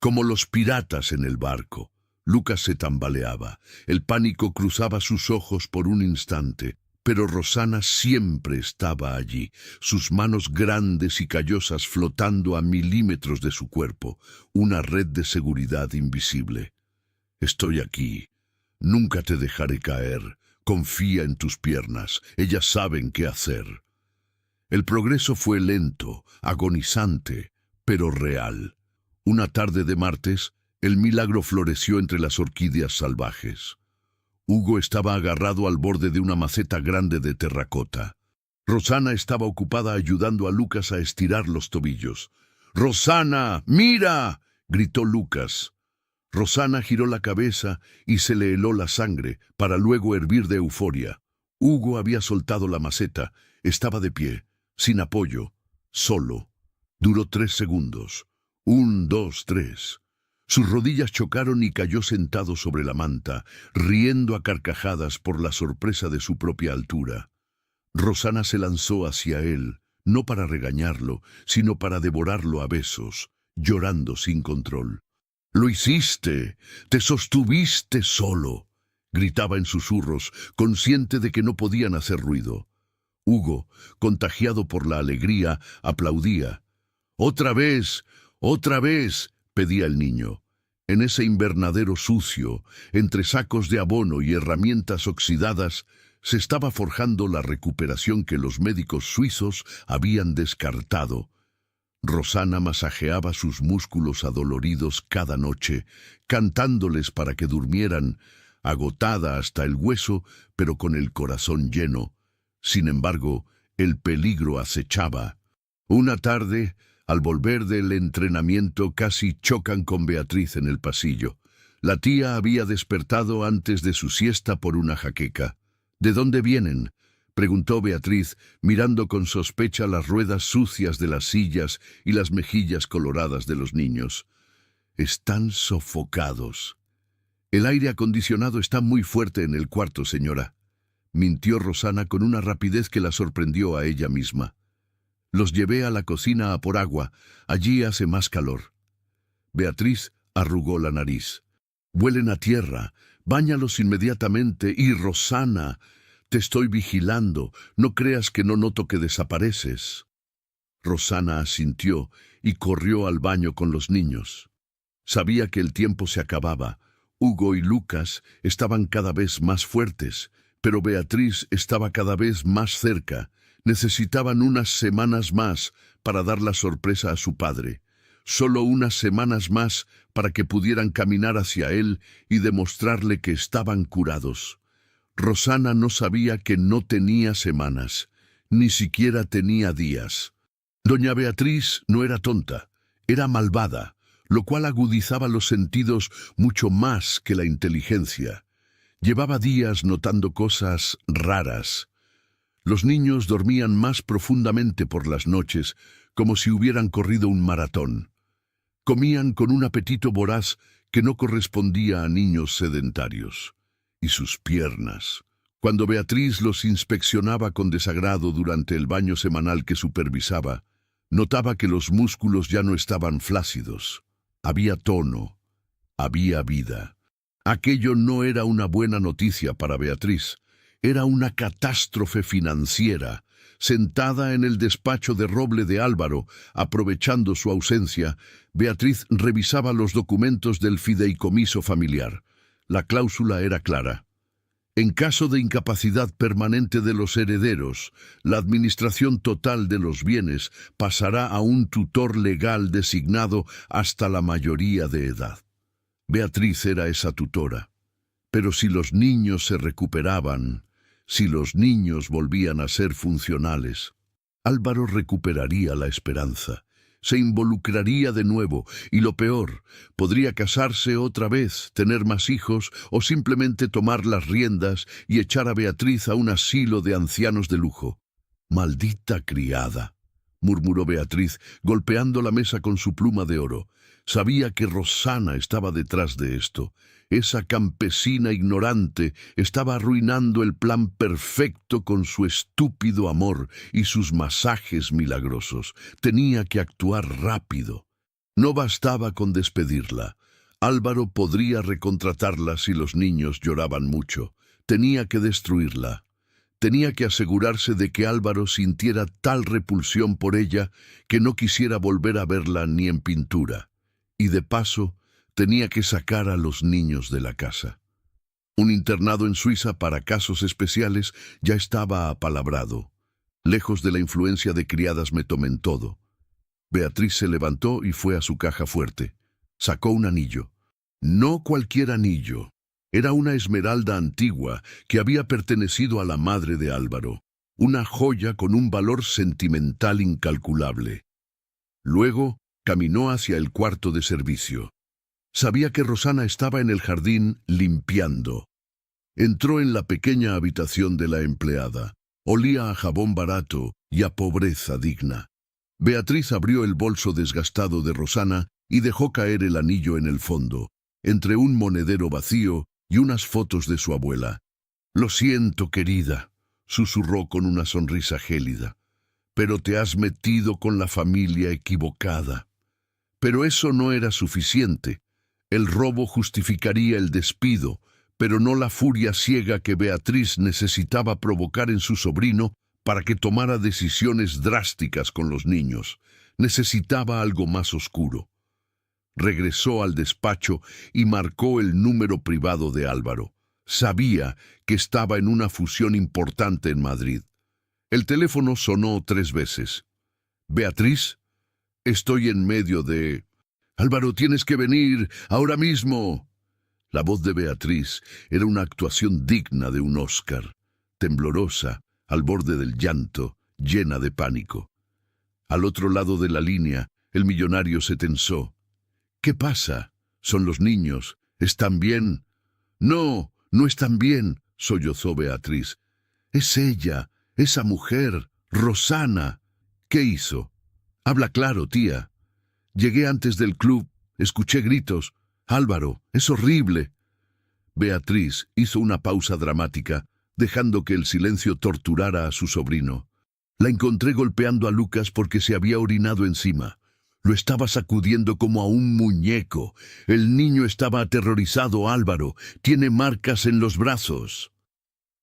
A: Como los piratas en el barco. Lucas se tambaleaba. El pánico cruzaba sus ojos por un instante, pero Rosana siempre estaba allí, sus manos grandes y callosas flotando a milímetros de su cuerpo, una red de seguridad invisible. «Estoy aquí. Nunca te dejaré caer. Confía en tus piernas. Ellas saben qué hacer». El progreso fue lento, agonizante, pero real. Una tarde de martes, el milagro floreció entre las orquídeas salvajes. Hugo estaba agarrado al borde de una maceta grande de terracota. Rosana estaba ocupada ayudando a Lucas a estirar los tobillos. «¡Rosana, mira!», gritó Lucas. Rosana giró la cabeza y se le heló la sangre, para luego hervir de euforia. Hugo había soltado la maceta, estaba de pie, sin apoyo, solo. Duró 3 segundos. 1, 2, 3. Sus rodillas chocaron y cayó sentado sobre la manta, riendo a carcajadas por la sorpresa de su propia altura. Rosana se lanzó hacia él, no para regañarlo, sino para devorarlo a besos, llorando sin control. «¡Lo hiciste! ¡Te sostuviste solo!», gritaba en susurros, consciente de que no podían hacer ruido. Hugo, contagiado por la alegría, aplaudía. «¡Otra vez! ¡Otra vez!», pedía el niño. En ese invernadero sucio, entre sacos de abono y herramientas oxidadas, se estaba forjando la recuperación que los médicos suizos habían descartado. Rosana masajeaba sus músculos adoloridos cada noche, cantándoles para que durmieran, agotada hasta el hueso, pero con el corazón lleno. Sin embargo, el peligro acechaba. Una tarde, al volver del entrenamiento, casi chocan con Beatriz en el pasillo. La tía había despertado antes de su siesta por una jaqueca. «¿De dónde vienen?», preguntó Beatriz, mirando con sospecha las ruedas sucias de las sillas y las mejillas coloradas de los niños. «Están sofocados». «El aire acondicionado está muy fuerte en el cuarto, señora», mintió Rosana con una rapidez que la sorprendió a ella misma. «Los llevé a la cocina a por agua. Allí hace más calor». Beatriz arrugó la nariz. «Huelen a tierra. Báñalos inmediatamente. Y Rosana, te estoy vigilando. No creas que no noto que desapareces». Rosana asintió y corrió al baño con los niños. Sabía que el tiempo se acababa. Hugo y Lucas estaban cada vez más fuertes, pero Beatriz estaba cada vez más cerca. Necesitaban unas semanas más para dar la sorpresa a su padre. Solo unas semanas más para que pudieran caminar hacia él y demostrarle que estaban curados. Rosana no sabía que no tenía semanas, ni siquiera tenía días. Doña Beatriz no era tonta, era malvada, lo cual agudizaba los sentidos mucho más que la inteligencia. Llevaba días notando cosas raras. Los niños dormían más profundamente por las noches, como si hubieran corrido un maratón. Comían con un apetito voraz que no correspondía a niños sedentarios. Y sus piernas. Cuando Beatriz los inspeccionaba con desagrado durante el baño semanal que supervisaba, notaba que los músculos ya no estaban flácidos. Había tono, había vida. Aquello no era una buena noticia para Beatriz. Era una catástrofe financiera. Sentada en el despacho de roble de Álvaro, aprovechando su ausencia, Beatriz revisaba los documentos del fideicomiso familiar. La cláusula era clara. En caso de incapacidad permanente de los herederos, la administración total de los bienes pasará a un tutor legal designado hasta la mayoría de edad. Beatriz era esa tutora. Pero si los niños se recuperaban, si los niños volvían a ser funcionales, Álvaro recuperaría la esperanza. Se involucraría de nuevo y lo peor, podría casarse otra vez, tener más hijos o simplemente tomar las riendas y echar a Beatriz a un asilo de ancianos de lujo. «Maldita criada», murmuró Beatriz, golpeando la mesa con su pluma de oro. Sabía que Rosana estaba detrás de esto. Esa campesina ignorante estaba arruinando el plan perfecto con su estúpido amor y sus masajes milagrosos. Tenía que actuar rápido. No bastaba con despedirla. Álvaro podría recontratarla si los niños lloraban mucho. Tenía que destruirla. Tenía que asegurarse de que Álvaro sintiera tal repulsión por ella que no quisiera volver a verla ni en pintura. Y de paso, tenía que sacar a los niños de la casa. Un internado en Suiza para casos especiales ya estaba apalabrado. Lejos de la influencia de criadas me tomen todo. Beatriz se levantó y fue a su caja fuerte. Sacó un anillo. No cualquier anillo. Era una esmeralda antigua que había pertenecido a la madre de Álvaro. Una joya con un valor sentimental incalculable. Luego, caminó hacia el cuarto de servicio. Sabía que Rosana estaba en el jardín limpiando. Entró en la pequeña habitación de la empleada. Olía a jabón barato y a pobreza digna. Beatriz abrió el bolso desgastado de Rosana y dejó caer el anillo en el fondo, entre un monedero vacío y unas fotos de su abuela. «Lo siento, querida», susurró con una sonrisa gélida, «pero te has metido con la familia equivocada». Pero eso no era suficiente. El robo justificaría el despido, pero no la furia ciega que Beatriz necesitaba provocar en su sobrino para que tomara decisiones drásticas con los niños. Necesitaba algo más oscuro. Regresó al despacho y marcó el número privado de Álvaro. Sabía que estaba en una fusión importante en Madrid. El teléfono sonó 3 veces. «¿Beatriz? Estoy en medio de...» «Álvaro, tienes que venir, ahora mismo». La voz de Beatriz era una actuación digna de un Oscar, temblorosa, al borde del llanto, llena de pánico. Al otro lado de la línea, el millonario se tensó. «¿Qué pasa? Son los niños. ¿Están bien?» «No, no están bien», sollozó Beatriz. «Es ella, esa mujer, Rosana». «¿Qué hizo? Habla claro, tía». «Llegué antes del club, escuché gritos. Álvaro, es horrible». Beatriz hizo una pausa dramática, dejando que el silencio torturara a su sobrino. «La encontré golpeando a Lucas porque se había orinado encima. Lo estaba sacudiendo como a un muñeco. El niño estaba aterrorizado, Álvaro. Tiene marcas en los brazos».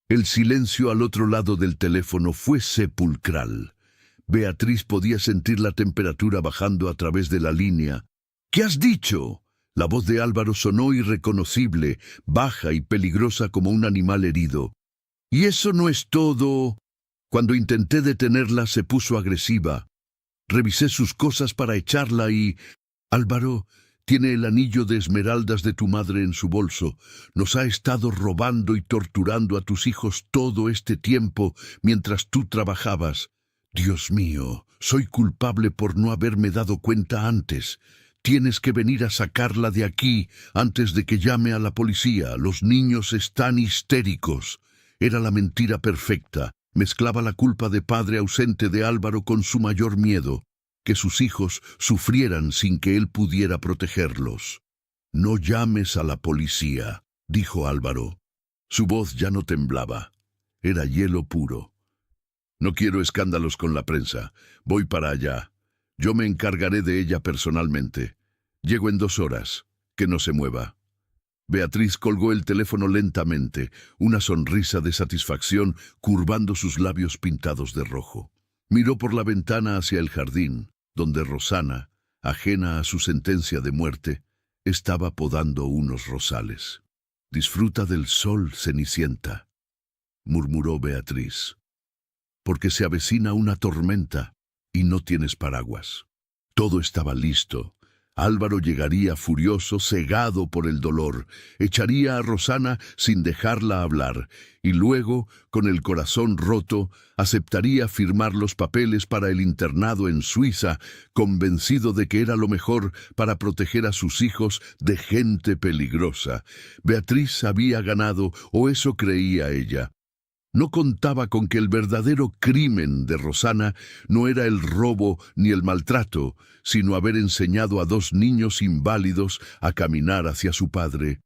A: El silencio al otro lado del teléfono fue sepulcral. Beatriz podía sentir la temperatura bajando a través de la línea. ¿Qué has dicho? La voz de Álvaro sonó irreconocible, baja y peligrosa como un animal herido. «¿Y eso no es todo?» Cuando intenté detenerla se puso agresiva. Revisé sus cosas para echarla y... «Álvaro, tiene el anillo de esmeraldas de tu madre en su bolso. Nos ha estado robando y torturando a tus hijos todo este tiempo mientras tú trabajabas. Dios mío, soy culpable por no haberme dado cuenta antes. Tienes que venir a sacarla de aquí antes de que llame a la policía. Los niños están histéricos». Era la mentira perfecta. Mezclaba la culpa de padre ausente de Álvaro con su mayor miedo, que sus hijos sufrieran sin que él pudiera protegerlos. «No llames a la policía», dijo Álvaro. Su voz ya no temblaba. Era hielo puro. «No quiero escándalos con la prensa. Voy para allá. Yo me encargaré de ella personalmente. Llego en 2 horas. Que no se mueva». Beatriz colgó el teléfono lentamente, una sonrisa de satisfacción curvando sus labios pintados de rojo. Miró por la ventana hacia el jardín, donde Rosana, ajena a su sentencia de muerte, estaba podando unos rosales. «Disfruta del sol, Cenicienta», murmuró Beatriz, «porque se avecina una tormenta y no tienes paraguas». Todo estaba listo. Álvaro llegaría furioso, cegado por el dolor, echaría a Rosana sin dejarla hablar, y luego, con el corazón roto, aceptaría firmar los papeles para el internado en Suiza, convencido de que era lo mejor para proteger a sus hijos de gente peligrosa. Beatriz había ganado, o eso creía ella. No contaba con que el verdadero crimen de Rosana no era el robo ni el maltrato, sino haber enseñado a 2 niños inválidos a caminar hacia su padre.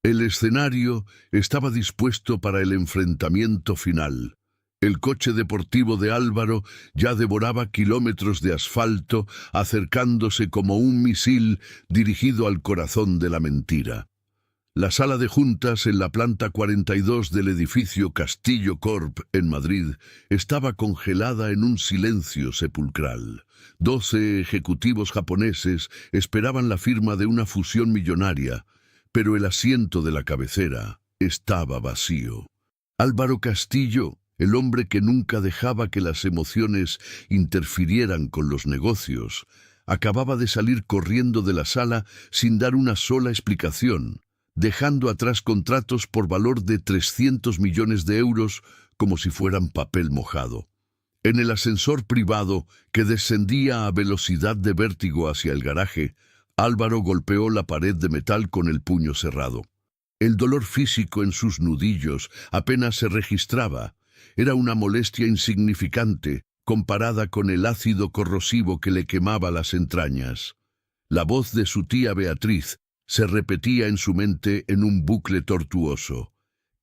A: El escenario estaba dispuesto para el enfrentamiento final. El coche deportivo de Álvaro ya devoraba kilómetros de asfalto, acercándose como un misil dirigido al corazón de la mentira. La sala de juntas en la planta 42 del edificio Castillo Corp en Madrid estaba congelada en un silencio sepulcral. 12 ejecutivos japoneses esperaban la firma de una fusión millonaria, pero el asiento de la cabecera estaba vacío. Álvaro Castillo, el hombre que nunca dejaba que las emociones interfirieran con los negocios, acababa de salir corriendo de la sala sin dar una sola explicación, dejando atrás contratos por valor de 300 millones de euros como si fueran papel mojado. En el ascensor privado, que descendía a velocidad de vértigo hacia el garaje, Álvaro golpeó la pared de metal con el puño cerrado. El dolor físico en sus nudillos apenas se registraba. Era una molestia insignificante comparada con el ácido corrosivo que le quemaba las entrañas. La voz de su tía Beatriz se repetía en su mente en un bucle tortuoso.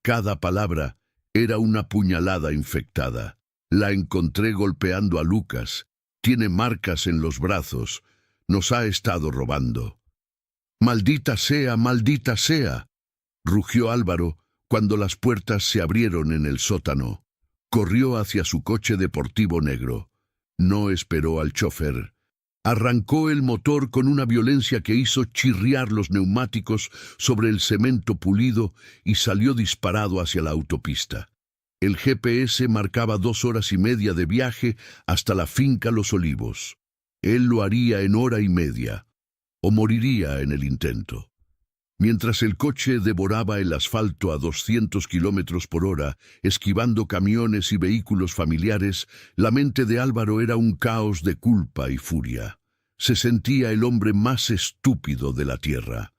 A: Cada palabra era una puñalada infectada. «La encontré golpeando a Lucas. Tiene marcas en los brazos. Nos ha estado robando». «¡Maldita sea, maldita sea!», rugió Álvaro cuando las puertas se abrieron en el sótano. Corrió hacia su coche deportivo negro. No esperó al chofer. Arrancó el motor con una violencia que hizo chirriar los neumáticos sobre el cemento pulido y salió disparado hacia la autopista. El GPS marcaba 2 horas y media de viaje hasta la finca Los Olivos. Él lo haría en 1 hora y media, o moriría en el intento. Mientras el coche devoraba el asfalto a 200 kilómetros por hora, esquivando camiones y vehículos familiares, la mente de Álvaro era un caos de culpa y furia. Se sentía el hombre más estúpido de la tierra.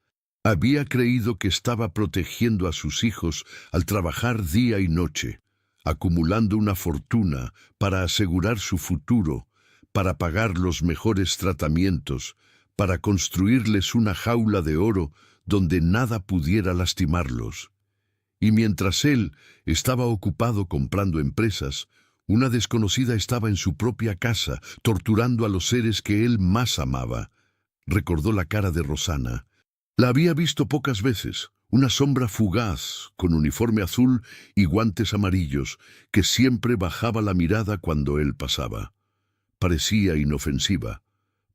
A: Había creído que estaba protegiendo a sus hijos al trabajar día y noche, acumulando una fortuna para asegurar su futuro, para pagar los mejores tratamientos, para construirles una jaula de oro donde nada pudiera lastimarlos. Y mientras él estaba ocupado comprando empresas, una desconocida estaba en su propia casa, torturando a los seres que él más amaba. Recordó la cara de Rosana. La había visto pocas veces, una sombra fugaz, con uniforme azul y guantes amarillos, que siempre bajaba la mirada cuando él pasaba. Parecía inofensiva,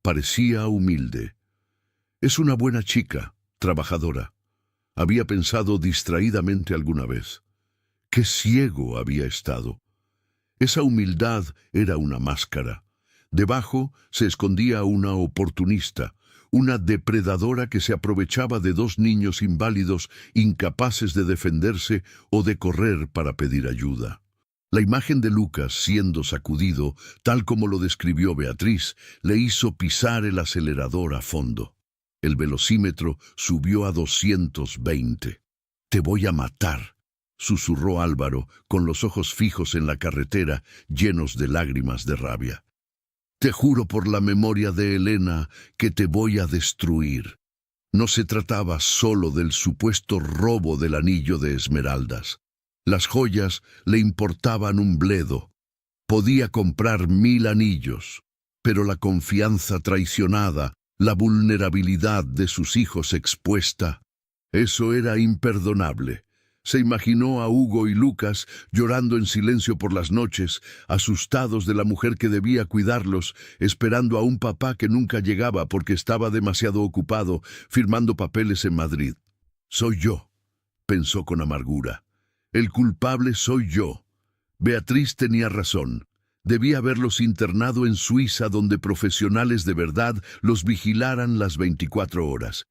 A: parecía humilde. Es una buena chica, trabajadora. Había pensado distraídamente alguna vez. ¡Qué ciego había estado! Esa humildad era una máscara. Debajo se escondía una oportunista, una depredadora que se aprovechaba de dos niños inválidos incapaces de defenderse o de correr para pedir ayuda. La imagen de Lucas siendo sacudido, tal como lo describió Beatriz, le hizo pisar el acelerador a fondo. El velocímetro subió a 220. «Te voy a matar», susurró Álvaro, con los ojos fijos en la carretera, llenos de lágrimas de rabia. «Te juro por la memoria de Elena que te voy a destruir». No se trataba solo del supuesto robo del anillo de esmeraldas. Las joyas le importaban un bledo. Podía comprar 1000 anillos, pero la confianza traicionada, la vulnerabilidad de sus hijos expuesta, eso era imperdonable. Se imaginó a Hugo y Lucas llorando en silencio por las noches, asustados de la mujer que debía cuidarlos, esperando a un papá que nunca llegaba porque estaba demasiado ocupado firmando papeles en Madrid. «Soy yo», pensó con amargura. «El culpable soy yo». Beatriz tenía razón. Debía haberlos internado en Suiza, donde profesionales de verdad los vigilaran las 24 horas.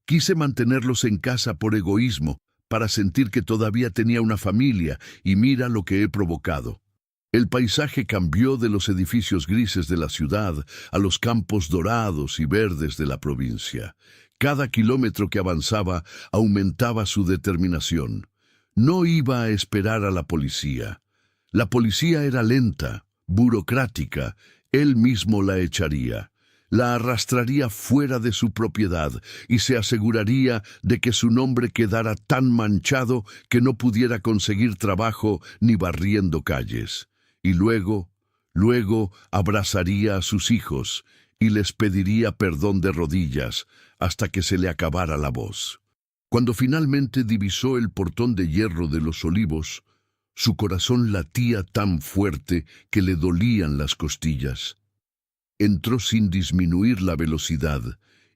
A: Quise mantenerlos en casa por egoísmo, para sentir que todavía tenía una familia, y mira lo que he provocado. El paisaje cambió de los edificios grises de la ciudad a los campos dorados y verdes de la provincia. Cada kilómetro que avanzaba aumentaba su determinación. No iba a esperar a la policía. La policía era lenta, burocrática, él mismo la echaría. La arrastraría fuera de su propiedad y se aseguraría de que su nombre quedara tan manchado que no pudiera conseguir trabajo ni barriendo calles. Y luego abrazaría a sus hijos y les pediría perdón de rodillas hasta que se le acabara la voz. Cuando finalmente divisó el portón de hierro de los Olivos, su corazón latía tan fuerte que le dolían las costillas. Entró sin disminuir la velocidad,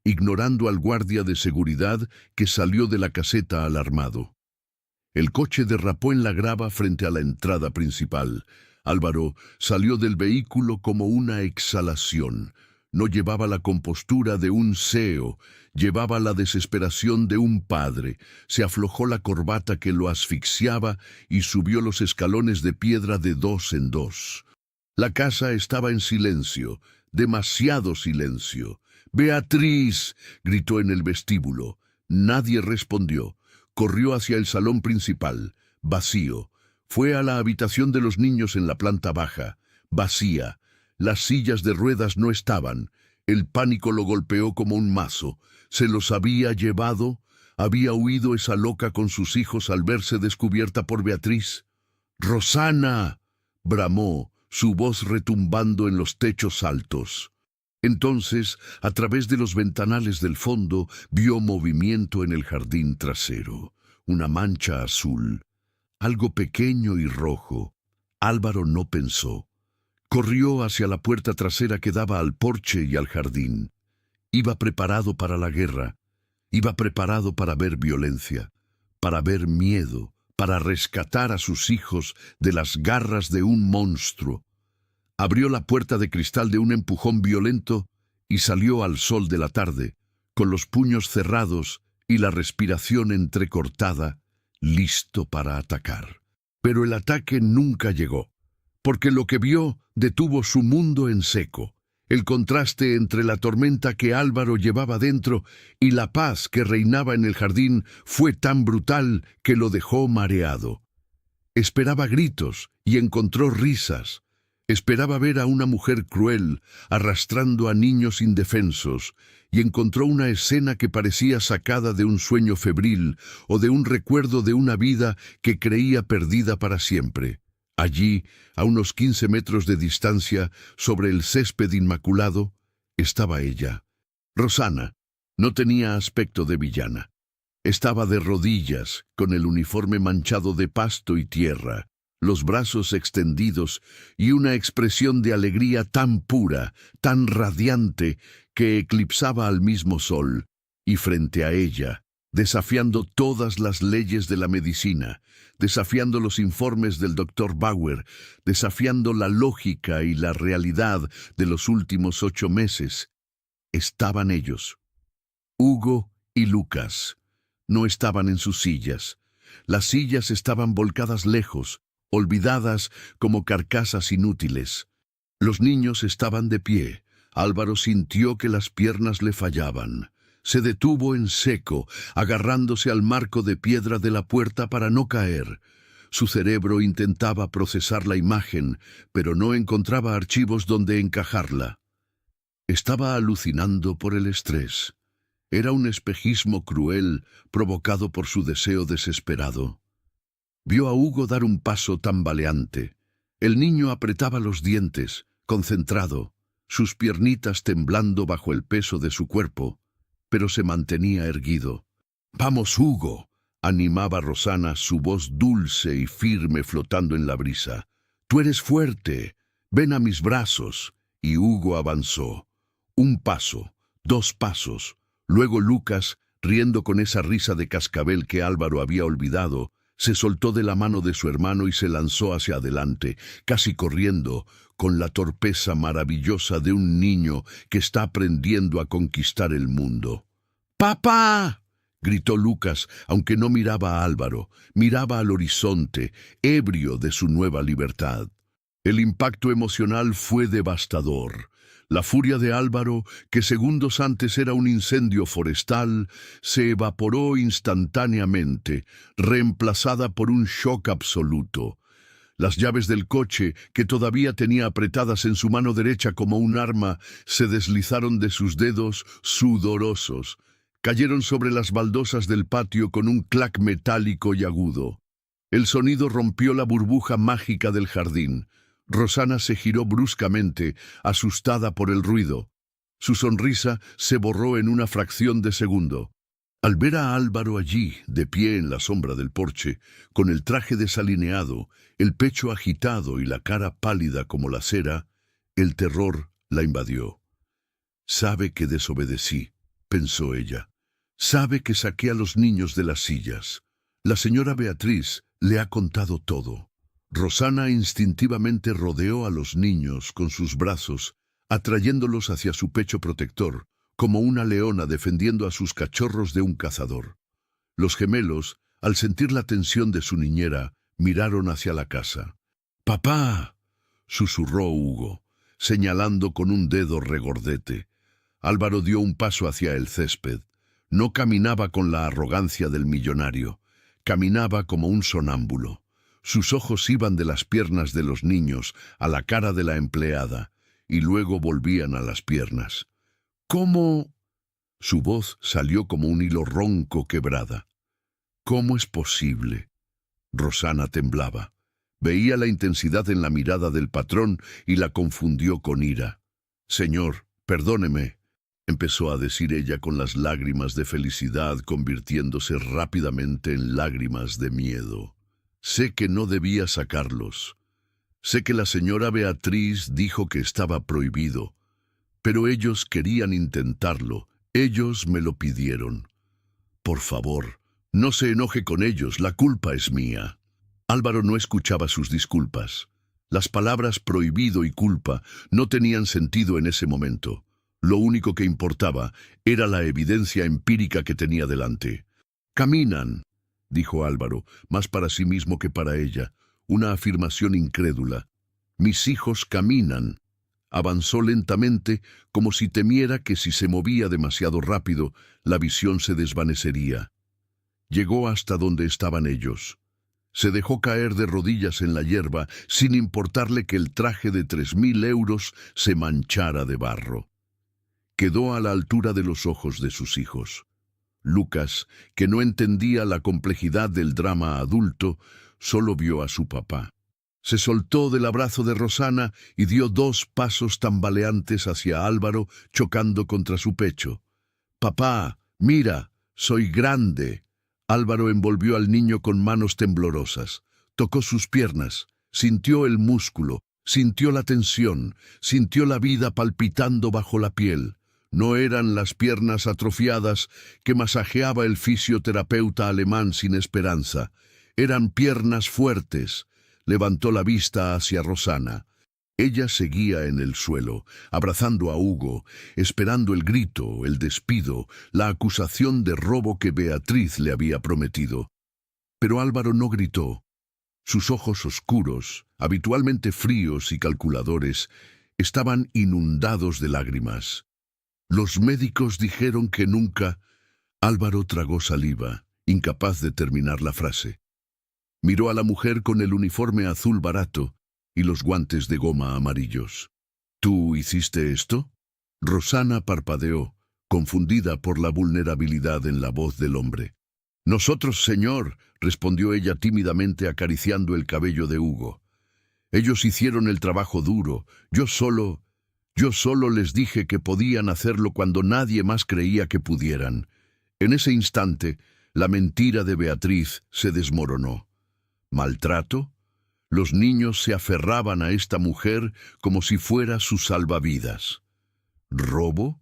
A: ignorando al guardia de seguridad que salió de la caseta alarmado. El coche derrapó en la grava frente a la entrada principal. Álvaro salió del vehículo como una exhalación. No llevaba la compostura de un CEO, llevaba la desesperación de un padre. Se aflojó la corbata que lo asfixiaba y subió los escalones de piedra de 2 en 2. La casa estaba en silencio. Demasiado silencio. «¡Beatriz!», gritó en el vestíbulo. Nadie respondió. Corrió hacia el salón principal. Vacío. Fue a la habitación de los niños en la planta baja. Vacía. Las sillas de ruedas no estaban. El pánico lo golpeó como un mazo. ¿Se los había llevado? ¿Había huido esa loca con sus hijos al verse descubierta por Beatriz? «¡Rosana!», bramó, su voz retumbando en los techos altos. Entonces, a través de los ventanales del fondo, vio movimiento en el jardín trasero. Una mancha azul. Algo pequeño y rojo. Álvaro no pensó. Corrió hacia la puerta trasera que daba al porche y al jardín. Iba preparado para la guerra. Iba preparado para ver violencia, para ver miedo, para rescatar a sus hijos de las garras de un monstruo. Abrió la puerta de cristal de un empujón violento y salió al sol de la tarde, con los puños cerrados y la respiración entrecortada, listo para atacar. Pero el ataque nunca llegó, porque lo que vio detuvo su mundo en seco. El contraste entre la tormenta que Álvaro llevaba dentro y la paz que reinaba en el jardín fue tan brutal que lo dejó mareado. Esperaba gritos y encontró risas. Esperaba ver a una mujer cruel arrastrando a niños indefensos y encontró una escena que parecía sacada de un sueño febril o de un recuerdo de una vida que creía perdida para siempre. Allí, a unos 15 metros de distancia, sobre el césped inmaculado, estaba ella. Rosana no tenía aspecto de villana. Estaba de rodillas, con el uniforme manchado de pasto y tierra. los brazos extendidos y una expresión de alegría tan pura, tan radiante, que eclipsaba al mismo sol, y frente a ella, desafiando todas las leyes de la medicina, desafiando los informes del doctor Bauer, desafiando la lógica y la realidad de los últimos 8 meses, estaban ellos. Hugo y Lucas no estaban en sus sillas. Las sillas estaban volcadas lejos, olvidadas como carcasas inútiles. Los niños estaban de pie. Álvaro sintió que las piernas le fallaban. Se detuvo en seco, agarrándose al marco de piedra de la puerta para no caer. Su cerebro intentaba procesar la imagen, pero no encontraba archivos donde encajarla. Estaba alucinando por el estrés. Era un espejismo cruel provocado por su deseo desesperado. Vio a Hugo dar un paso tambaleante. El niño apretaba los dientes, concentrado, sus piernitas temblando bajo el peso de su cuerpo, pero se mantenía erguido. «¡Vamos, Hugo!», animaba Rosana, su voz dulce y firme flotando en la brisa. «Tú eres fuerte. Ven a mis brazos». Y Hugo avanzó. 1 paso, 2 pasos. Luego Lucas, riendo con esa risa de cascabel que Álvaro había olvidado, se soltó de la mano de su hermano y se lanzó hacia adelante, casi corriendo, con la torpeza maravillosa de un niño que está aprendiendo a conquistar el mundo. «¡Papá!», gritó Lucas, aunque no miraba a Álvaro, miraba al horizonte, ebrio de su nueva libertad. El impacto emocional fue devastador. La furia de Álvaro, que segundos antes era un incendio forestal, se evaporó instantáneamente, reemplazada por un shock absoluto. Las llaves del coche, que todavía tenía apretadas en su mano derecha como un arma, se deslizaron de sus dedos sudorosos. Cayeron sobre las baldosas del patio con un clac metálico y agudo. El sonido rompió la burbuja mágica del jardín. Rosana se giró bruscamente, asustada por el ruido. Su sonrisa se borró en una fracción de segundo. Al ver a Álvaro allí, de pie en la sombra del porche, con el traje desalineado, el pecho agitado y la cara pálida como la cera, el terror la invadió. «Sabe que desobedecí», pensó ella. «Sabe que saqué a los niños de las sillas. La señora Beatriz le ha contado todo». Rosana instintivamente rodeó a los niños con sus brazos, atrayéndolos hacia su pecho protector, como una leona defendiendo a sus cachorros de un cazador. Los gemelos, al sentir la tensión de su niñera, miraron hacia la casa. «¡Papá!», susurró Hugo, señalando con un dedo regordete. Álvaro dio un paso hacia el césped. No caminaba con la arrogancia del millonario, caminaba como un sonámbulo. Sus ojos iban de las piernas de los niños a la cara de la empleada, y luego volvían a las piernas. «¿Cómo?». Su voz salió como un hilo ronco quebrada. «¿Cómo es posible?». Rosana temblaba. Veía la intensidad en la mirada del patrón y la confundió con ira. «Señor, perdóneme», empezó a decir ella con las lágrimas de felicidad convirtiéndose rápidamente en lágrimas de miedo. «Sé que no debía sacarlos. Sé que la señora Beatriz dijo que estaba prohibido. Pero ellos querían intentarlo. Ellos me lo pidieron. Por favor, no se enoje con ellos. La culpa es mía». Álvaro no escuchaba sus disculpas. Las palabras prohibido y culpa no tenían sentido en ese momento. Lo único que importaba era la evidencia empírica que tenía delante. «Caminan», dijo Álvaro, más para sí mismo que para ella, una afirmación incrédula. «Mis hijos caminan». Avanzó lentamente, como si temiera que si se movía demasiado rápido, la visión se desvanecería. Llegó hasta donde estaban ellos. Se dejó caer de rodillas en la hierba, sin importarle que el traje de 3.000 euros se manchara de barro. Quedó a la altura de los ojos de sus hijos. Lucas, que no entendía la complejidad del drama adulto, solo vio a su papá. Se soltó del abrazo de Rosana y dio 2 pasos tambaleantes hacia Álvaro, chocando contra su pecho. «Papá, mira, soy grande». Álvaro envolvió al niño con manos temblorosas. Tocó sus piernas, sintió el músculo, sintió la tensión, sintió la vida palpitando bajo la piel. No eran las piernas atrofiadas que masajeaba el fisioterapeuta alemán sin esperanza. Eran piernas fuertes. Levantó la vista hacia Rosana. Ella seguía en el suelo, abrazando a Hugo, esperando el grito, el despido, la acusación de robo que Beatriz le había prometido. Pero Álvaro no gritó. Sus ojos oscuros, habitualmente fríos y calculadores, estaban inundados de lágrimas. Los médicos dijeron que nunca. Álvaro tragó saliva, incapaz de terminar la frase. Miró a la mujer con el uniforme azul barato y los guantes de goma amarillos. ¿Tú hiciste esto? Rosana parpadeó, confundida por la vulnerabilidad en la voz del hombre. Nosotros, señor, respondió ella tímidamente acariciando el cabello de Hugo. Ellos hicieron el trabajo duro, yo solo les dije que podían hacerlo cuando nadie más creía que pudieran. En ese instante, la mentira de Beatriz se desmoronó. ¿Maltrato? Los niños se aferraban a esta mujer como si fuera su salvavidas. ¿Robo?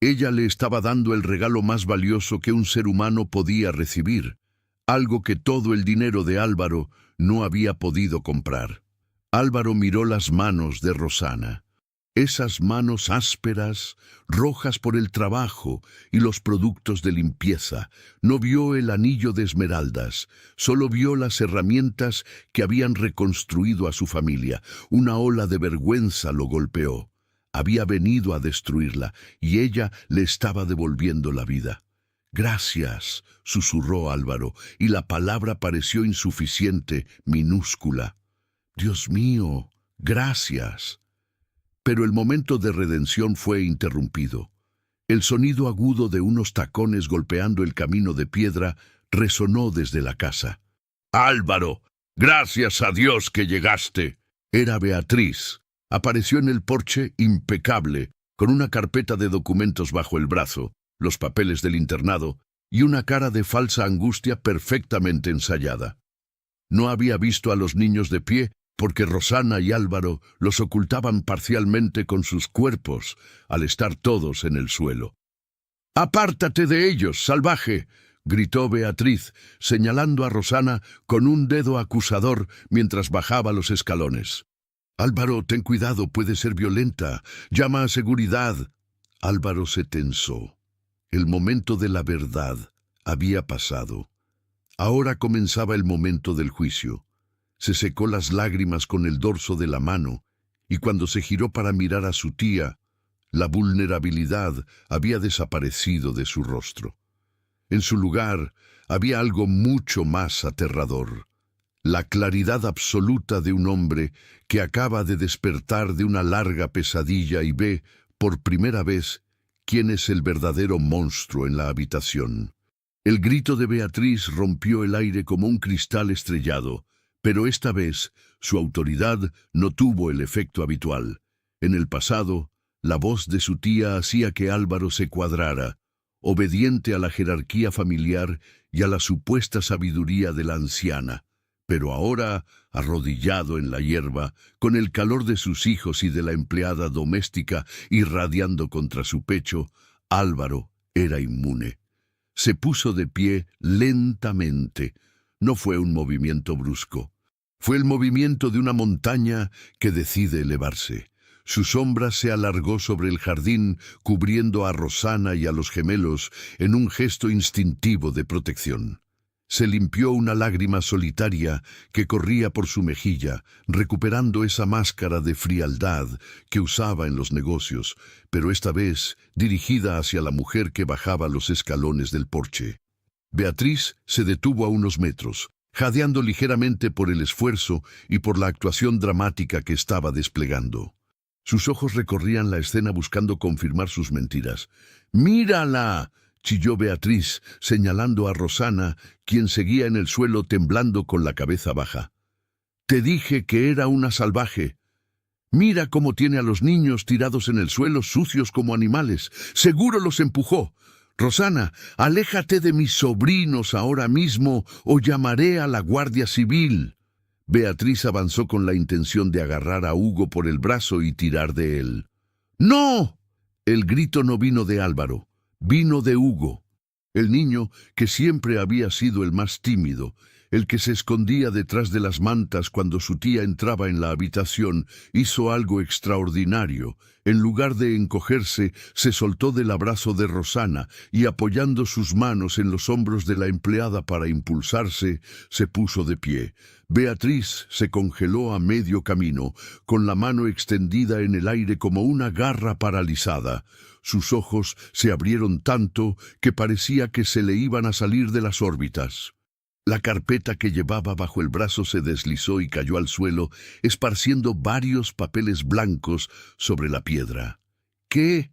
A: Ella le estaba dando el regalo más valioso que un ser humano podía recibir, algo que todo el dinero de Álvaro no había podido comprar. Álvaro miró las manos de Rosana. Esas manos ásperas, rojas por el trabajo y los productos de limpieza. No vio el anillo de esmeraldas, solo vio las herramientas que habían reconstruido a su familia. Una ola de vergüenza lo golpeó. Había venido a destruirla y ella le estaba devolviendo la vida. Gracias, susurró Álvaro, y la palabra pareció insuficiente, minúscula. Dios mío, gracias. Pero el momento de redención fue interrumpido. El sonido agudo de unos tacones golpeando el camino de piedra resonó desde la casa. ¡Álvaro! ¡Gracias a Dios que llegaste! Era Beatriz. Apareció en el porche impecable, con una carpeta de documentos bajo el brazo, los papeles del internado y una cara de falsa angustia perfectamente ensayada. No había visto a los niños de pie porque Rosana y Álvaro los ocultaban parcialmente con sus cuerpos al estar todos en el suelo. «¡Apártate de ellos, salvaje!», gritó Beatriz, señalando a Rosana con un dedo acusador mientras bajaba los escalones. «Álvaro, ten cuidado, puede ser violenta. Llama a seguridad». Álvaro se tensó. El momento de la verdad había pasado. Ahora comenzaba el momento del juicio. Se secó las lágrimas con el dorso de la mano, y cuando se giró para mirar a su tía, la vulnerabilidad había desaparecido de su rostro. En su lugar había algo mucho más aterrador. La claridad absoluta de un hombre que acaba de despertar de una larga pesadilla y ve, por primera vez, quién es el verdadero monstruo en la habitación. El grito de Beatriz rompió el aire como un cristal estrellado, pero esta vez su autoridad no tuvo el efecto habitual. En el pasado, la voz de su tía hacía que Álvaro se cuadrara, obediente a la jerarquía familiar y a la supuesta sabiduría de la anciana. Pero ahora, arrodillado en la hierba, con el calor de sus hijos y de la empleada doméstica irradiando contra su pecho, Álvaro era inmune. Se puso de pie lentamente. No fue un movimiento brusco. Fue el movimiento de una montaña que decide elevarse. Su sombra se alargó sobre el jardín, cubriendo a Rosana y a los gemelos en un gesto instintivo de protección. Se limpió una lágrima solitaria que corría por su mejilla, recuperando esa máscara de frialdad que usaba en los negocios, pero esta vez dirigida hacia la mujer que bajaba los escalones del porche. Beatriz se detuvo a unos metros, jadeando ligeramente por el esfuerzo y por la actuación dramática que estaba desplegando. Sus ojos recorrían la escena buscando confirmar sus mentiras. «¡Mírala!», chilló Beatriz, señalando a Rosana, quien seguía en el suelo temblando con la cabeza baja. «Te dije que era una salvaje. Mira cómo tiene a los niños tirados en el suelo, sucios como animales. Seguro los empujó. Rosana, aléjate de mis sobrinos ahora mismo o llamaré a la Guardia Civil». Beatriz avanzó con la intención de agarrar a Hugo por el brazo y tirar de él. ¡No! El grito no vino de Álvaro, vino de Hugo. El niño, que siempre había sido el más tímido, el que se escondía detrás de las mantas cuando su tía entraba en la habitación, hizo algo extraordinario. En lugar de encogerse, se soltó del abrazo de Rosana y, apoyando sus manos en los hombros de la empleada para impulsarse, se puso de pie. Beatriz se congeló a medio camino, con la mano extendida en el aire como una garra paralizada. Sus ojos se abrieron tanto que parecía que se le iban a salir de las órbitas. La carpeta que llevaba bajo el brazo se deslizó y cayó al suelo, esparciendo varios papeles blancos sobre la piedra. ¿Qué?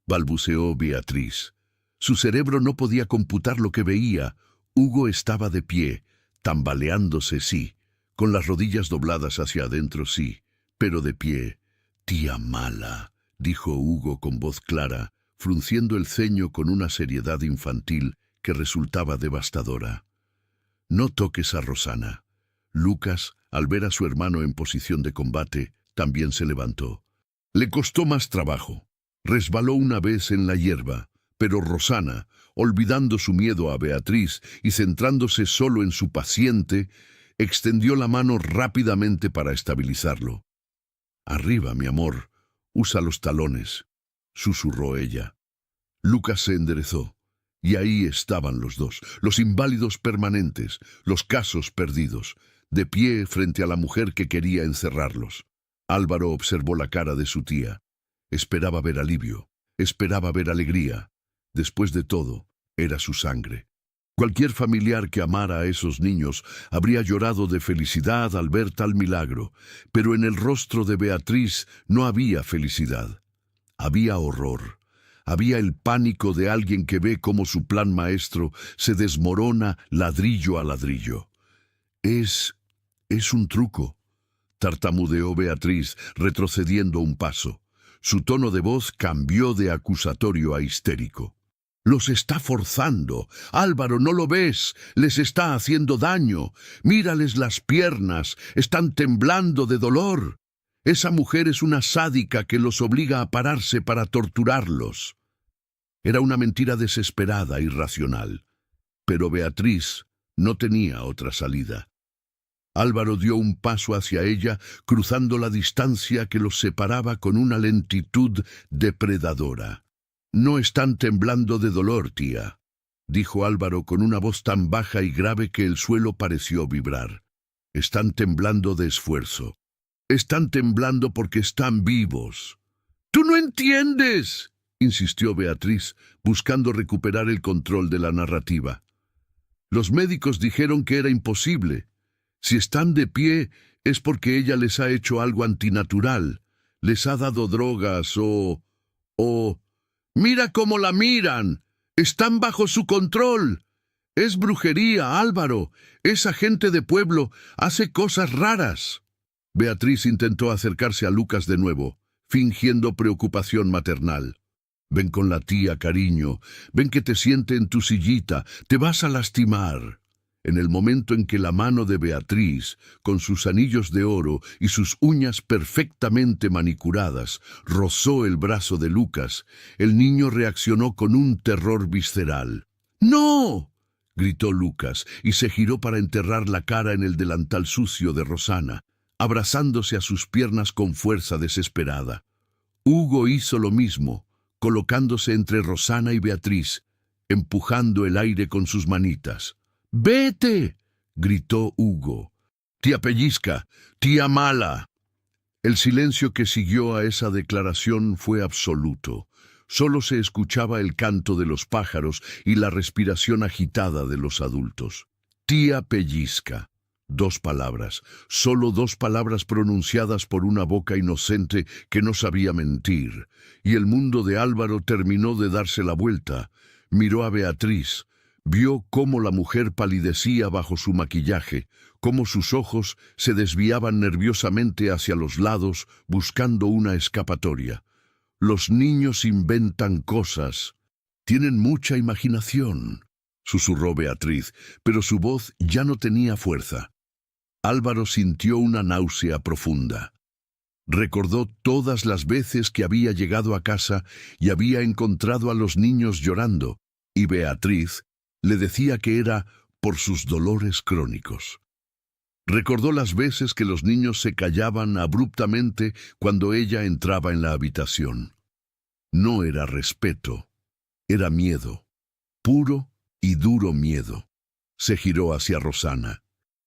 A: Balbuceó Beatriz. Su cerebro no podía computar lo que veía. Hugo estaba de pie, tambaleándose, sí, con las rodillas dobladas hacia adentro, sí, pero de pie. «Tía mala», dijo Hugo con voz clara, frunciendo el ceño con una seriedad infantil que resultaba devastadora. «No toques a Rosana». Lucas, al ver a su hermano en posición de combate, también se levantó. Le costó más trabajo. Resbaló una vez en la hierba, pero Rosana, olvidando su miedo a Beatriz y centrándose solo en su paciente, extendió la mano rápidamente para estabilizarlo. «Arriba, mi amor, usa los talones», susurró ella. Lucas se enderezó. Y ahí estaban los dos, los inválidos permanentes, los casos perdidos, de pie frente a la mujer que quería encerrarlos. Álvaro observó la cara de su tía. Esperaba ver alivio, esperaba ver alegría. Después de todo, era su sangre. Cualquier familiar que amara a esos niños habría llorado de felicidad al ver tal milagro, pero en el rostro de Beatriz no había felicidad. Había horror. Había el pánico de alguien que ve cómo su plan maestro se desmorona ladrillo a ladrillo. Es un truco», tartamudeó Beatriz, retrocediendo un paso. Su tono de voz cambió de acusatorio a histérico. «Los está forzando. Álvaro, ¿no lo ves? Les está haciendo daño. Mírales las piernas. Están temblando de dolor. Esa mujer es una sádica que los obliga a pararse para torturarlos». Era una mentira desesperada, irracional. Pero Beatriz no tenía otra salida. Álvaro dio un paso hacia ella, cruzando la distancia que los separaba con una lentitud depredadora. «No están temblando de dolor, tía», dijo Álvaro con una voz tan baja y grave que el suelo pareció vibrar. «Están temblando de esfuerzo. Están temblando porque están vivos». «¡Tú no entiendes!», insistió Beatriz, buscando recuperar el control de la narrativa. «Los médicos dijeron que era imposible. Si están de pie es porque ella les ha hecho algo antinatural. Les ha dado drogas o... ¡Mira cómo la miran! ¡Están bajo su control! Es brujería, Álvaro. Esa gente de pueblo hace cosas raras». Beatriz intentó acercarse a Lucas de nuevo, fingiendo preocupación maternal. «Ven con la tía, cariño. Ven que te siente en tu sillita. Te vas a lastimar». En el momento en que la mano de Beatriz, con sus anillos de oro y sus uñas perfectamente manicuradas, rozó el brazo de Lucas, el niño reaccionó con un terror visceral. «¡No!», gritó Lucas, y se giró para enterrar la cara en el delantal sucio de Rosana, abrazándose a sus piernas con fuerza desesperada. Hugo hizo lo mismo, colocándose entre Rosana y Beatriz, empujando el aire con sus manitas. «¡Vete!», gritó Hugo. «Tía pellizca, tía mala». El silencio que siguió a esa declaración fue absoluto. Solo se escuchaba el canto de los pájaros y la respiración agitada de los adultos. «Tía pellizca». 2 palabras, solo 2 palabras pronunciadas por una boca inocente que no sabía mentir, y el mundo de Álvaro terminó de darse la vuelta. Miró a Beatriz, vio cómo la mujer palidecía bajo su maquillaje, cómo sus ojos se desviaban nerviosamente hacia los lados buscando una escapatoria. «Los niños inventan cosas. Tienen mucha imaginación», susurró Beatriz, pero su voz ya no tenía fuerza. Álvaro sintió una náusea profunda. Recordó todas las veces que había llegado a casa y había encontrado a los niños llorando, y Beatriz le decía que era por sus dolores crónicos. Recordó las veces que los niños se callaban abruptamente cuando ella entraba en la habitación. No era respeto, era miedo, puro y duro miedo. Se giró hacia Rosana.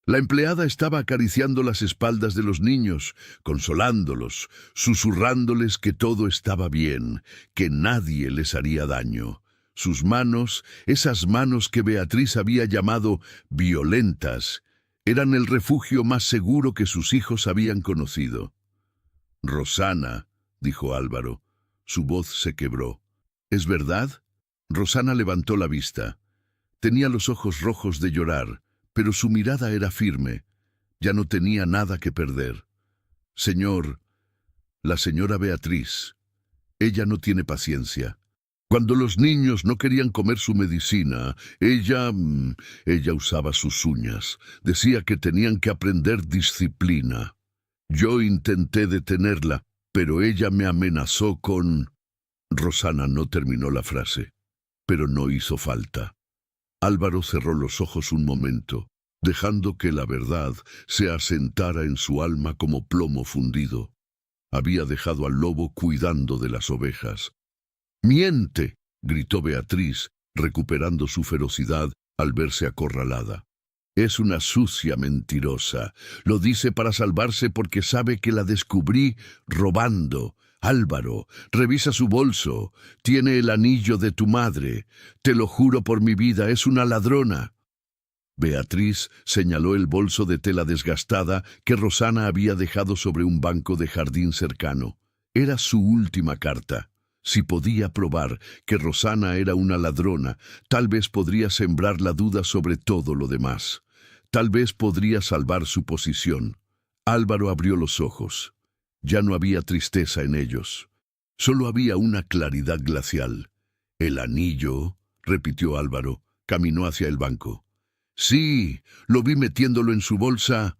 A: La empleada estaba acariciando las espaldas de los niños, consolándolos, susurrándoles que todo estaba bien, que nadie les haría daño. Sus manos, esas manos que Beatriz había llamado violentas, eran el refugio más seguro que sus hijos habían conocido. «Rosana», dijo Álvaro. Su voz se quebró. «¿Es verdad?» Rosana levantó la vista. Tenía los ojos rojos de llorar, pero su mirada era firme. Ya no tenía nada que perder. «Señor, la señora Beatriz, ella no tiene paciencia. Cuando los niños no querían comer su medicina, ella usaba sus uñas. Decía que tenían que aprender disciplina. Yo intenté detenerla, pero ella me amenazó con...» Rosana no terminó la frase, pero no hizo falta. Álvaro cerró los ojos un momento, dejando que la verdad se asentara en su alma como plomo fundido. Había dejado al lobo cuidando de las ovejas. «¡Miente!», gritó Beatriz, recuperando su ferocidad al verse acorralada. «Es una sucia mentirosa. Lo dice para salvarse porque sabe que la descubrí robando. Álvaro, revisa su bolso. Tiene el anillo de tu madre. Te lo juro por mi vida, es una ladrona». Beatriz señaló el bolso de tela desgastada que Rosana había dejado sobre un banco de jardín cercano. Era su última carta. Si podía probar que Rosana era una ladrona, tal vez podría sembrar la duda sobre todo lo demás. Tal vez podría salvar su posición. Álvaro abrió los ojos. Ya no había tristeza en ellos. Solo había una claridad glacial. «El anillo», repitió Álvaro. Caminó hacia el banco. «Sí, lo vi metiéndolo en su bolsa»,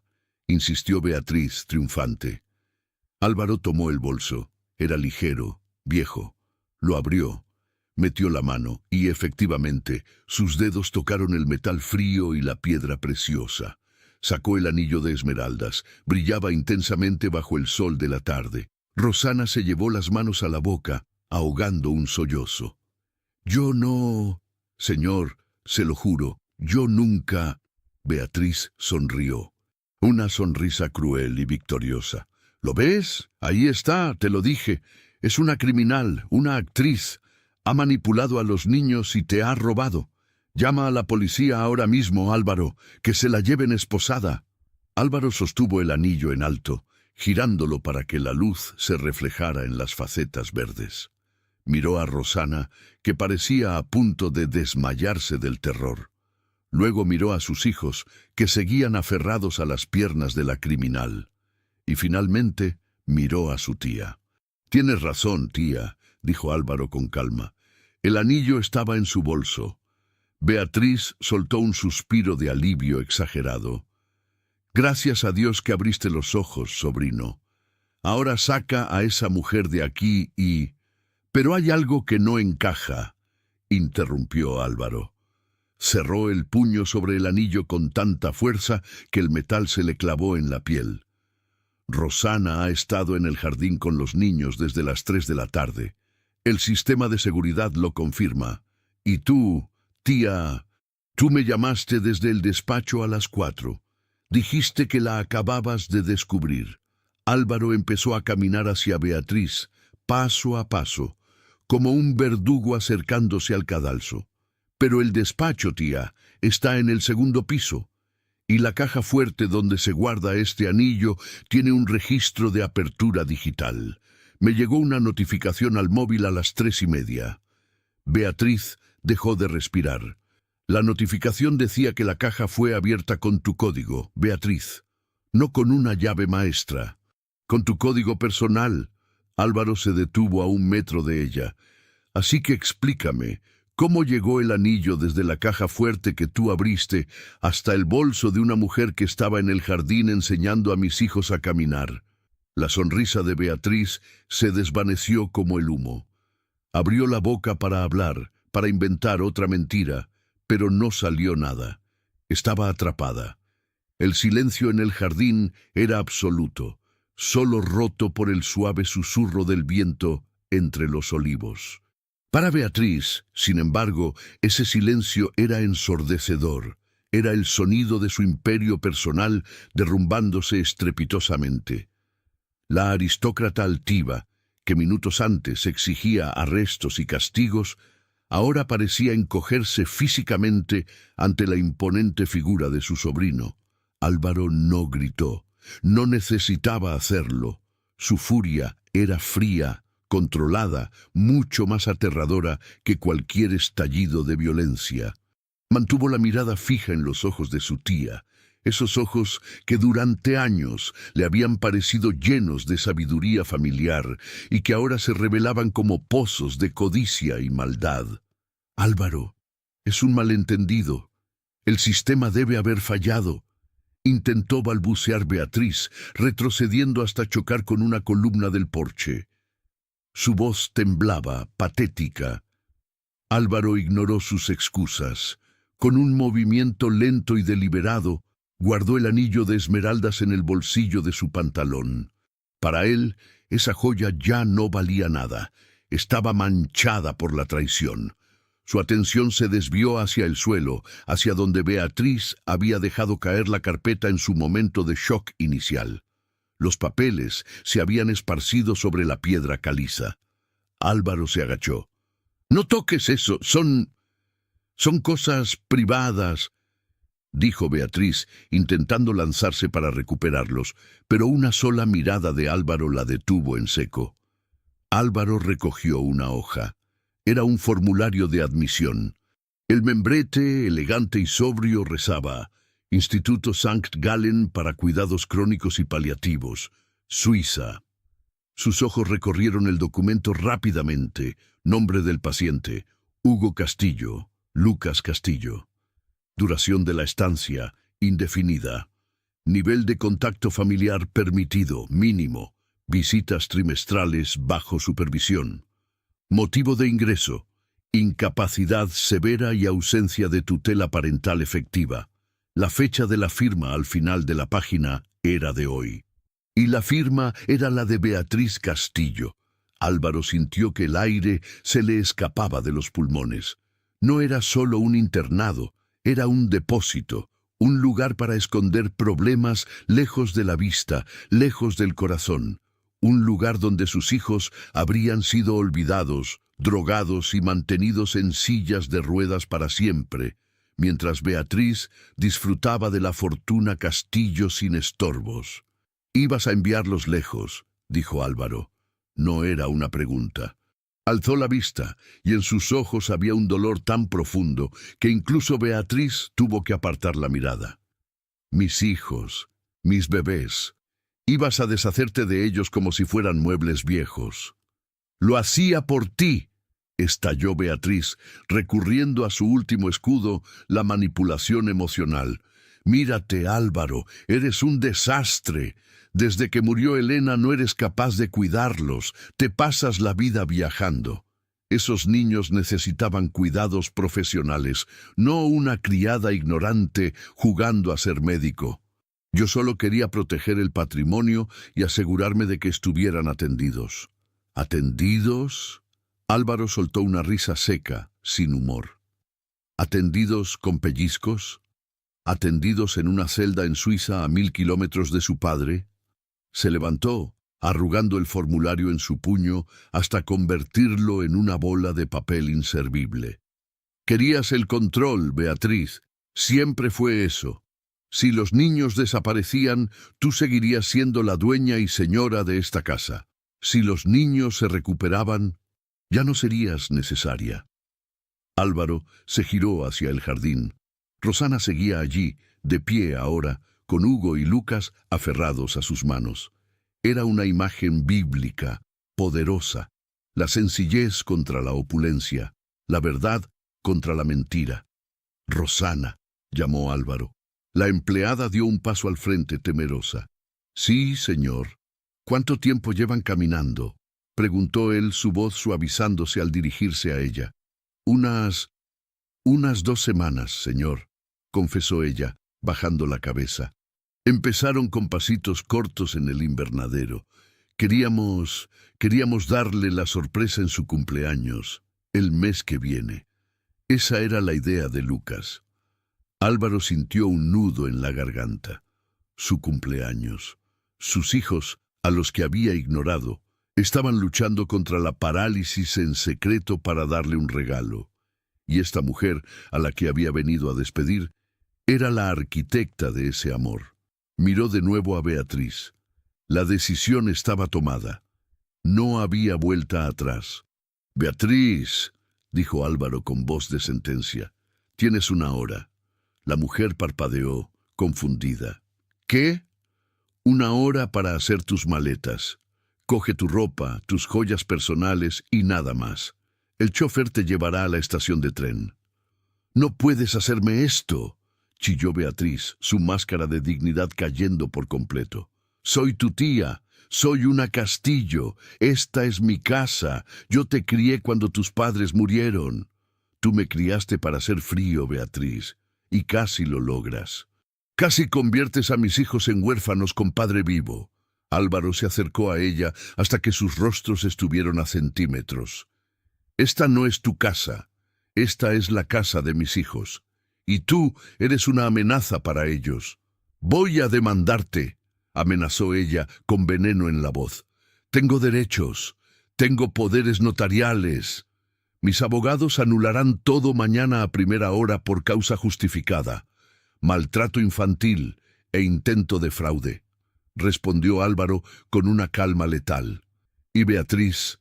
A: insistió Beatriz, triunfante. Álvaro tomó el bolso. Era ligero, viejo. Lo abrió. Metió la mano y, efectivamente, sus dedos tocaron el metal frío y la piedra preciosa. Sacó el anillo de esmeraldas. Brillaba intensamente bajo el sol de la tarde. Rosana se llevó las manos a la boca, ahogando un sollozo. «Yo no... Señor, se lo juro, yo nunca...» Beatriz sonrió. Una sonrisa cruel y victoriosa. «¿Lo ves? Ahí está, te lo dije. Es una criminal, una actriz. Ha manipulado a los niños y te ha robado. Llama a la policía ahora mismo, Álvaro, que se la lleven esposada». Álvaro sostuvo el anillo en alto, girándolo para que la luz se reflejara en las facetas verdes. Miró a Rosana, que parecía a punto de desmayarse del terror. Luego miró a sus hijos, que seguían aferrados a las piernas de la criminal. Y finalmente miró a su tía. «Tienes razón, tía», dijo Álvaro con calma. «El anillo estaba en su bolso». Beatriz soltó un suspiro de alivio exagerado. «Gracias a Dios que abriste los ojos, sobrino. Ahora saca a esa mujer de aquí y...» «Pero hay algo que no encaja», interrumpió Álvaro. Cerró el puño sobre el anillo con tanta fuerza que el metal se le clavó en la piel. «Rosana ha estado en el jardín con los niños desde las 3 de la tarde. El sistema de seguridad lo confirma. Y tú, tía, tú me llamaste desde el despacho a las 4. Dijiste que la acababas de descubrir». Álvaro empezó a caminar hacia Beatriz, paso a paso, como un verdugo acercándose al cadalso. «Pero el despacho, tía, está en el segundo piso. Y la caja fuerte donde se guarda este anillo tiene un registro de apertura digital. Me llegó una notificación al móvil a las 3:30. Beatriz dejó de respirar. La notificación decía que la caja fue abierta con tu código, Beatriz. No con una llave maestra. Con tu código personal. Álvaro se detuvo a 1 metro de ella. Así que explícame, ¿Cómo llegó el anillo desde la caja fuerte que tú abriste hasta el bolso de una mujer que estaba en el jardín enseñando a mis hijos a caminar? La sonrisa de Beatriz se desvaneció como el humo. Abrió la boca para hablar, para inventar otra mentira, pero no salió nada. Estaba atrapada. El silencio en el jardín era absoluto, solo roto por el suave susurro del viento entre los olivos. Para Beatriz, sin embargo, ese silencio era ensordecedor. Era el sonido de su imperio personal derrumbándose estrepitosamente. La aristócrata altiva, que minutos antes exigía arrestos y castigos, ahora parecía encogerse físicamente ante la imponente figura de su sobrino. Álvaro no gritó, no necesitaba hacerlo. Su furia era fría, controlada, mucho más aterradora que cualquier estallido de violencia. Mantuvo la mirada fija en los ojos de su tía, esos ojos que durante años le habían parecido llenos de sabiduría familiar y que ahora se revelaban como pozos de codicia y maldad. Álvaro, es un malentendido. El sistema debe haber fallado. Intentó balbucear Beatriz, retrocediendo hasta chocar con una columna del porche. Su voz temblaba, patética. Álvaro ignoró sus excusas. Con un movimiento lento y deliberado, guardó el anillo de esmeraldas en el bolsillo de su pantalón. Para él, esa joya ya no valía nada. Estaba manchada por la traición. Su atención se desvió hacia el suelo, hacia donde Beatriz había dejado caer la carpeta en su momento de shock inicial. Los papeles se habían esparcido sobre la piedra caliza. Álvaro se agachó. «No toques eso, son cosas privadas», dijo Beatriz, intentando lanzarse para recuperarlos, pero una sola mirada de Álvaro la detuvo en seco. Álvaro recogió una hoja. Era un formulario de admisión. El membrete, elegante y sobrio, rezaba: Instituto Sankt Gallen para Cuidados Crónicos y Paliativos, Suiza. Sus ojos recorrieron el documento rápidamente. Nombre del paciente: Hugo Castillo, Lucas Castillo. Duración de la estancia: indefinida. Nivel de contacto familiar permitido: mínimo. Visitas trimestrales bajo supervisión. Motivo de ingreso: incapacidad severa y ausencia de tutela parental efectiva. La fecha de la firma al final de la página era de hoy. Y la firma era la de Beatriz Castillo. Álvaro sintió que el aire se le escapaba de los pulmones. No era solo un internado, era un depósito, un lugar para esconder problemas lejos de la vista, lejos del corazón. Un lugar donde sus hijos habrían sido olvidados, drogados y mantenidos en sillas de ruedas para siempre, mientras Beatriz disfrutaba de la fortuna Castillo sin estorbos. «Ibas a enviarlos lejos», dijo Álvaro. No era una pregunta. Alzó la vista, y en sus ojos había un dolor tan profundo que incluso Beatriz tuvo que apartar la mirada. «Mis hijos, mis bebés. Ibas a deshacerte de ellos como si fueran muebles viejos». «Lo hacía por ti», estalló Beatriz, recurriendo a su último escudo, la manipulación emocional. «Mírate, Álvaro, eres un desastre. Desde que murió Elena no eres capaz de cuidarlos, te pasas la vida viajando. Esos niños necesitaban cuidados profesionales, no una criada ignorante jugando a ser médico. Yo solo quería proteger el patrimonio y asegurarme de que estuvieran atendidos». «¿Atendidos?». Álvaro soltó una risa seca, sin humor. «¿Atendidos con pellizcos? ¿Atendidos en una celda en Suiza a 1000 kilómetros de su padre?». Se levantó, arrugando el formulario en su puño hasta convertirlo en una bola de papel inservible. «Querías el control, Beatriz. Siempre fue eso. Si los niños desaparecían, tú seguirías siendo la dueña y señora de esta casa. Si los niños se recuperaban, ya no serías necesaria». Álvaro se giró hacia el jardín. Rosana seguía allí, de pie ahora, con Hugo y Lucas aferrados a sus manos. Era una imagen bíblica, poderosa, la sencillez contra la opulencia, la verdad contra la mentira. «Rosana», llamó Álvaro. La empleada dio un paso al frente, temerosa. «Sí, señor». «¿Cuánto tiempo llevan caminando?», preguntó él, su voz suavizándose al dirigirse a ella. Unas 2 semanas, señor», confesó ella, bajando la cabeza. «Empezaron con pasitos cortos en el invernadero. Queríamos darle la sorpresa en su cumpleaños, el mes que viene. Esa era la idea de Lucas». Álvaro sintió un nudo en la garganta. Su cumpleaños. Sus hijos, a los que había ignorado, estaban luchando contra la parálisis en secreto para darle un regalo. Y esta mujer, a la que había venido a despedir, era la arquitecta de ese amor. Miró de nuevo a Beatriz. La decisión estaba tomada. No había vuelta atrás. «Beatriz», dijo Álvaro con voz de sentencia, «tienes 1 hora». La mujer parpadeó, confundida. «¿Qué?». «1 hora para hacer tus maletas. Coge tu ropa, tus joyas personales y nada más. El chofer te llevará a la estación de tren». «No puedes hacerme esto», chilló Beatriz, su máscara de dignidad cayendo por completo. «Soy tu tía, soy una Castillo, esta es mi casa, yo te crié cuando tus padres murieron». «Tú me criaste para ser frío, Beatriz, y casi lo logras. Casi conviertes a mis hijos en huérfanos con padre vivo». Álvaro se acercó a ella hasta que sus rostros estuvieron a centímetros. «Esta no es tu casa, esta es la casa de mis hijos, y tú eres una amenaza para ellos. Voy a demandarte», amenazó ella con veneno en la voz. «Tengo derechos, tengo poderes notariales. Mis abogados anularán todo mañana a primera hora por causa justificada. Maltrato infantil e intento de fraude», respondió Álvaro con una calma letal. «Y Beatriz,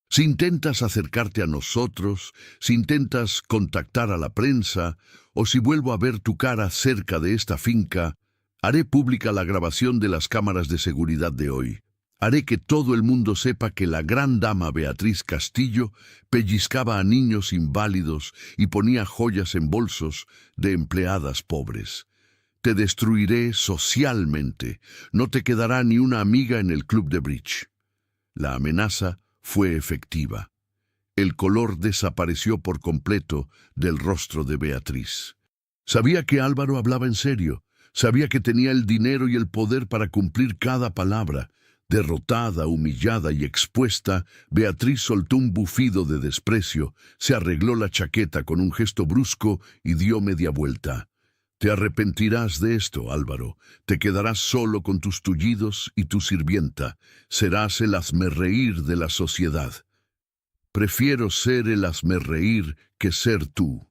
A: si intentas acercarte a nosotros, si intentas contactar a la prensa, o si vuelvo a ver tu cara cerca de esta finca, haré pública la grabación de las cámaras de seguridad de hoy. Haré que todo el mundo sepa que la gran dama Beatriz Castillo pellizcaba a niños inválidos y ponía joyas en bolsos de empleadas pobres. Te destruiré socialmente. No te quedará ni una amiga en el club de bridge». La amenaza fue efectiva. El color desapareció por completo del rostro de Beatriz. Sabía que Álvaro hablaba en serio. Sabía que tenía el dinero y el poder para cumplir cada palabra. Derrotada, humillada y expuesta, Beatriz soltó un bufido de desprecio, se arregló la chaqueta con un gesto brusco y dio media vuelta. «Te arrepentirás de esto, Álvaro. Te quedarás solo con tus tullidos y tu sirvienta. Serás el hazmerreír de la sociedad». «Prefiero ser el hazmerreír que ser tú»,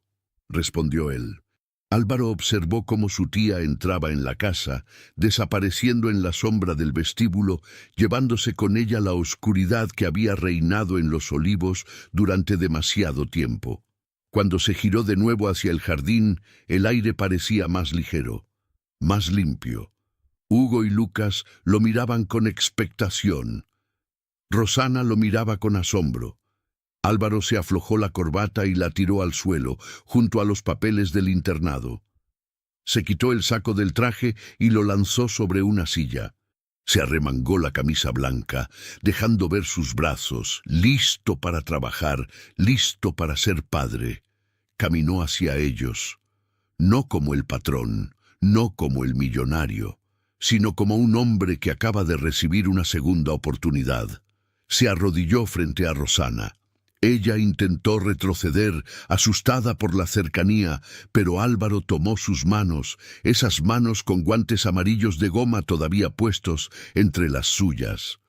A: respondió él. Álvaro observó cómo su tía entraba en la casa, desapareciendo en la sombra del vestíbulo, llevándose con ella la oscuridad que había reinado en Los Olivos durante demasiado tiempo. Cuando se giró de nuevo hacia el jardín, el aire parecía más ligero, más limpio. Hugo y Lucas lo miraban con expectación. Rosana lo miraba con asombro. Álvaro se aflojó la corbata y la tiró al suelo, junto a los papeles del internado. Se quitó el saco del traje y lo lanzó sobre una silla. Se arremangó la camisa blanca, dejando ver sus brazos, listo para trabajar, listo para ser padre. Caminó hacia ellos, no como el patrón, no como el millonario, sino como un hombre que acaba de recibir una segunda oportunidad. Se arrodilló frente a Rosana. Ella intentó retroceder, asustada por la cercanía, pero Álvaro tomó sus manos, esas manos con guantes amarillos de goma todavía puestos, entre las suyas.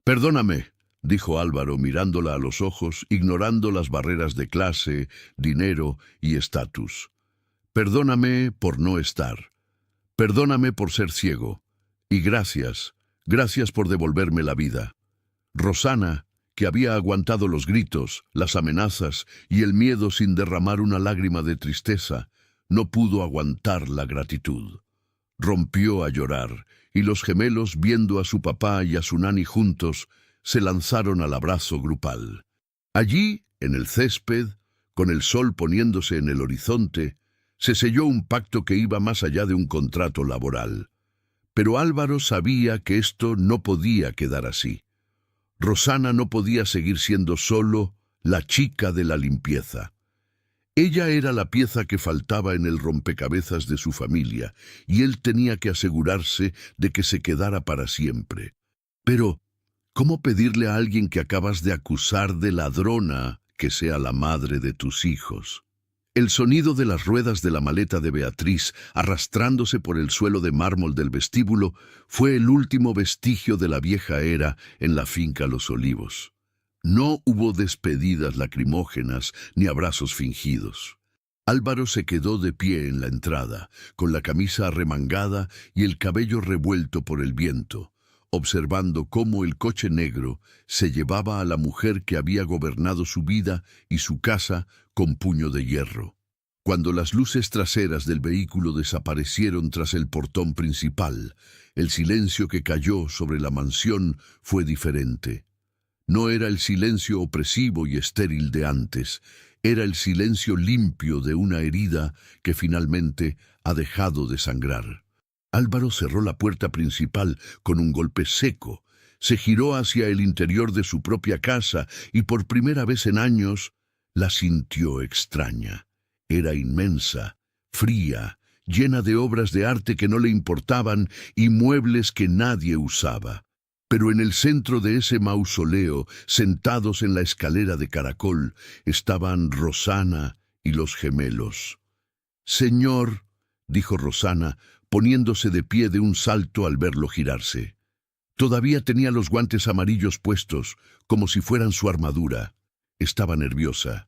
A: «Perdóname», dijo Álvaro mirándola a los ojos, ignorando las barreras de clase, dinero y estatus. «Perdóname por no estar. Perdóname por ser ciego. Y gracias por devolverme la vida». Rosana, que había aguantado los gritos, las amenazas y el miedo sin derramar una lágrima de tristeza, no pudo aguantar la gratitud. Rompió a llorar, y los gemelos, viendo a su papá y a su nani juntos, se lanzaron al abrazo grupal. Allí, en el césped, Con el sol poniéndose en el horizonte, se selló un pacto que iba más allá de un contrato laboral. Pero Álvaro sabía que esto no podía quedar así. Rosana no podía seguir siendo solo la chica de la limpieza. Ella era la pieza que faltaba en el rompecabezas de su familia, y él tenía que asegurarse de que se quedara para siempre. Pero, ¿cómo pedirle a alguien que acabas de acusar de ladrona que sea la madre de tus hijos? El sonido de las ruedas de la maleta de Beatriz arrastrándose por el suelo de mármol del vestíbulo fue el último vestigio de la vieja era en la finca Los Olivos. No hubo despedidas lacrimógenas ni abrazos fingidos. Álvaro se quedó de pie en la entrada, con la camisa arremangada y el cabello revuelto por el viento, observando cómo el coche negro se llevaba a la mujer que había gobernado su vida y su casa con puño de hierro. Cuando las luces traseras del vehículo desaparecieron tras el portón principal, el silencio que cayó sobre la mansión fue diferente. No era el silencio opresivo y estéril de antes, era el silencio limpio de una herida que finalmente ha dejado de sangrar. Álvaro cerró la puerta principal con un golpe seco, se giró hacia el interior de su propia casa y por primera vez en años la sintió extraña. Era inmensa, fría, llena de obras de arte que no le importaban y muebles que nadie usaba. Pero en el centro de ese mausoleo, sentados en la escalera de caracol, estaban Rosana y los gemelos. «Señor», dijo Rosana, poniéndose de pie de un salto al verlo girarse. Todavía tenía los guantes amarillos puestos, como si fueran su armadura. Estaba nerviosa.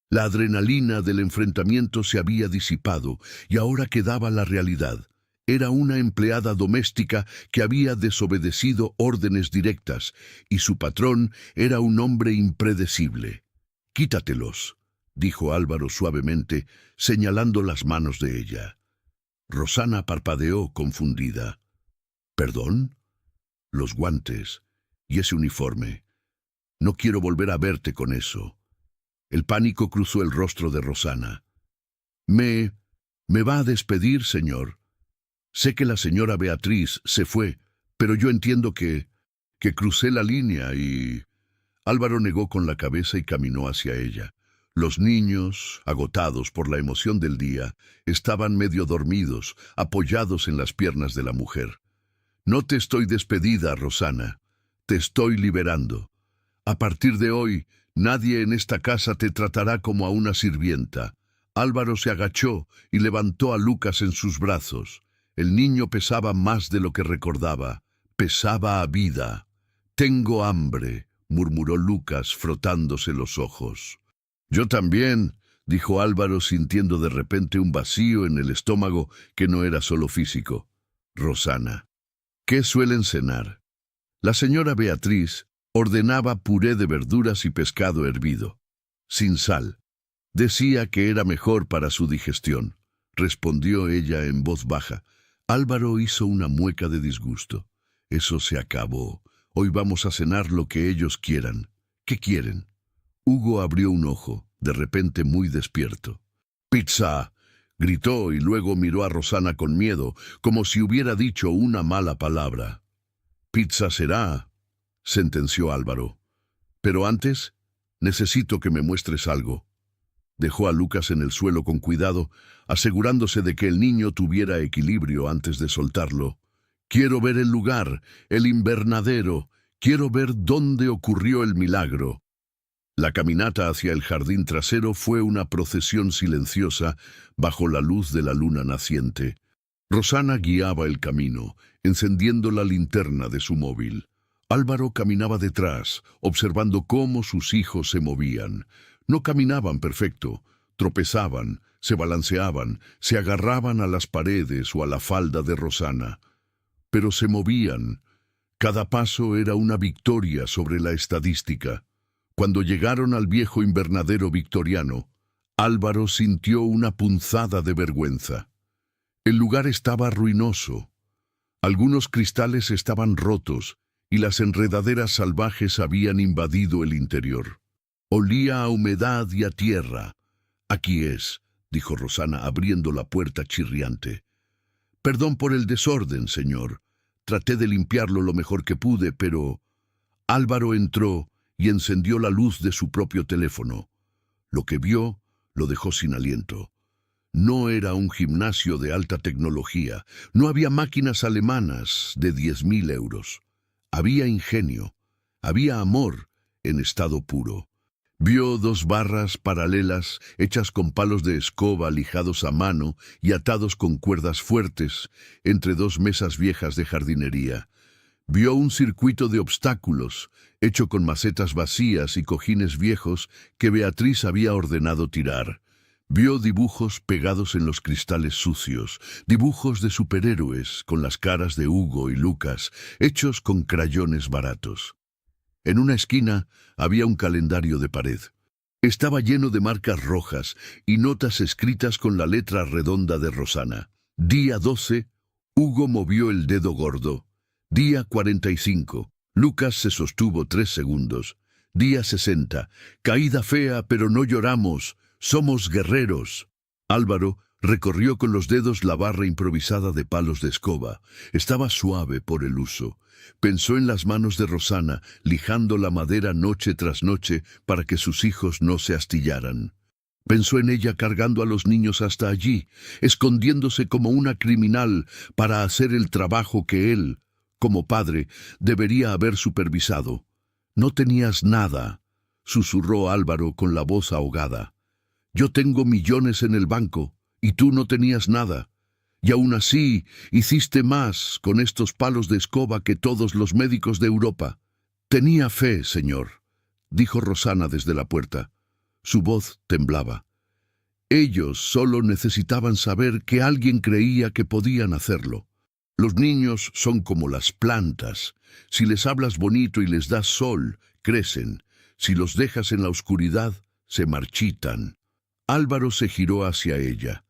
A: La adrenalina del enfrentamiento se había disipado y ahora quedaba la realidad. Era una empleada doméstica que había desobedecido órdenes directas, y su patrón era un hombre impredecible. «Quítatelos», dijo Álvaro suavemente, señalando las manos de ella. Rosana parpadeó confundida. «¿Perdón?» «Los guantes y ese uniforme. No quiero volver a verte con eso». El pánico cruzó el rostro de Rosana. «¿Me va a despedir, señor? Sé que la señora Beatriz se fue, pero yo entiendo que crucé la línea y...» Álvaro negó con la cabeza y caminó hacia ella. Los niños, agotados por la emoción del día, estaban medio dormidos, apoyados en las piernas de la mujer. «No te estoy despedida, Rosana. Te estoy liberando. A partir de hoy, nadie en esta casa te tratará como a una sirvienta». Álvaro se agachó y levantó a Lucas en sus brazos. El niño pesaba más de lo que recordaba. Pesaba a vida. «Tengo hambre», murmuró Lucas, frotándose los ojos. «Yo también», dijo Álvaro, sintiendo de repente un vacío en el estómago que no era solo físico. «Rosana, ¿qué suelen cenar?» La señora Beatriz ordenaba puré de verduras y pescado hervido, sin sal. Decía que era mejor para su digestión, respondió ella en voz baja. Álvaro hizo una mueca de disgusto. «Eso se acabó. Hoy vamos a cenar lo que ellos quieran». «¿Qué quieren?» Hugo abrió un ojo, de repente muy despierto. «¡Pizza!», gritó y luego miró a Rosana con miedo, como si hubiera dicho una mala palabra. «Pizza será», sentenció Álvaro. «Pero antes, necesito que me muestres algo». Dejó a Lucas en el suelo con cuidado, asegurándose de que el niño tuviera equilibrio antes de soltarlo. «Quiero ver el lugar, el invernadero. Quiero ver dónde ocurrió el milagro». La caminata hacia el jardín trasero fue una procesión silenciosa bajo la luz de la luna naciente. Rosana guiaba el camino, encendiendo la linterna de su móvil. Álvaro caminaba detrás, observando cómo sus hijos se movían. No caminaban perfecto, tropezaban, se balanceaban, se agarraban a las paredes o a la falda de Rosana. Pero se movían. Cada paso era una victoria sobre la estadística. Cuando llegaron al viejo invernadero victoriano, Álvaro sintió una punzada de vergüenza. El lugar estaba ruinoso. Algunos cristales estaban rotos y las enredaderas salvajes habían invadido el interior. Olía a humedad y a tierra. Aquí es, dijo Rosana abriendo la puerta chirriante. Perdón por el desorden, señor. Traté de limpiarlo lo mejor que pude, pero... Álvaro entró y encendió la luz de su propio teléfono. Lo que vio lo dejó sin aliento. No era un gimnasio de alta tecnología, no había máquinas alemanas de 10.000 euros. Había ingenio, había amor en estado puro. Vio 2 barras paralelas hechas con palos de escoba lijados a mano y atados con cuerdas fuertes entre 2 mesas viejas de jardinería. Vio un circuito de obstáculos hecho con macetas vacías y cojines viejos que Beatriz había ordenado tirar. Vio dibujos pegados en los cristales sucios, dibujos de superhéroes con las caras de Hugo y Lucas, hechos con crayones baratos. En una esquina había un calendario de pared. Estaba lleno de marcas rojas y notas escritas con la letra redonda de Rosana. Día 12, Hugo movió el dedo gordo. Día 45, Lucas se sostuvo 3 segundos. Día 60, caída fea pero no lloramos, somos guerreros. Álvaro recorrió con los dedos la barra improvisada de palos de escoba. Estaba suave por el uso. Pensó en las manos de Rosana, lijando la madera noche tras noche para que sus hijos no se astillaran. Pensó en ella cargando a los niños hasta allí, escondiéndose como una criminal para hacer el trabajo que él, como padre, debería haber supervisado. No tenías nada, susurró Álvaro con la voz ahogada. Yo tengo millones en el banco, y tú no tenías nada. Y aún así, hiciste más con estos palos de escoba que todos los médicos de Europa. Tenía fe, señor, dijo Rosana desde la puerta. Su voz temblaba. Ellos solo necesitaban saber que alguien creía que podían hacerlo. Los niños son como las plantas. Si les hablas bonito y les das sol, crecen. Si los dejas en la oscuridad, se marchitan. Álvaro se giró hacia ella.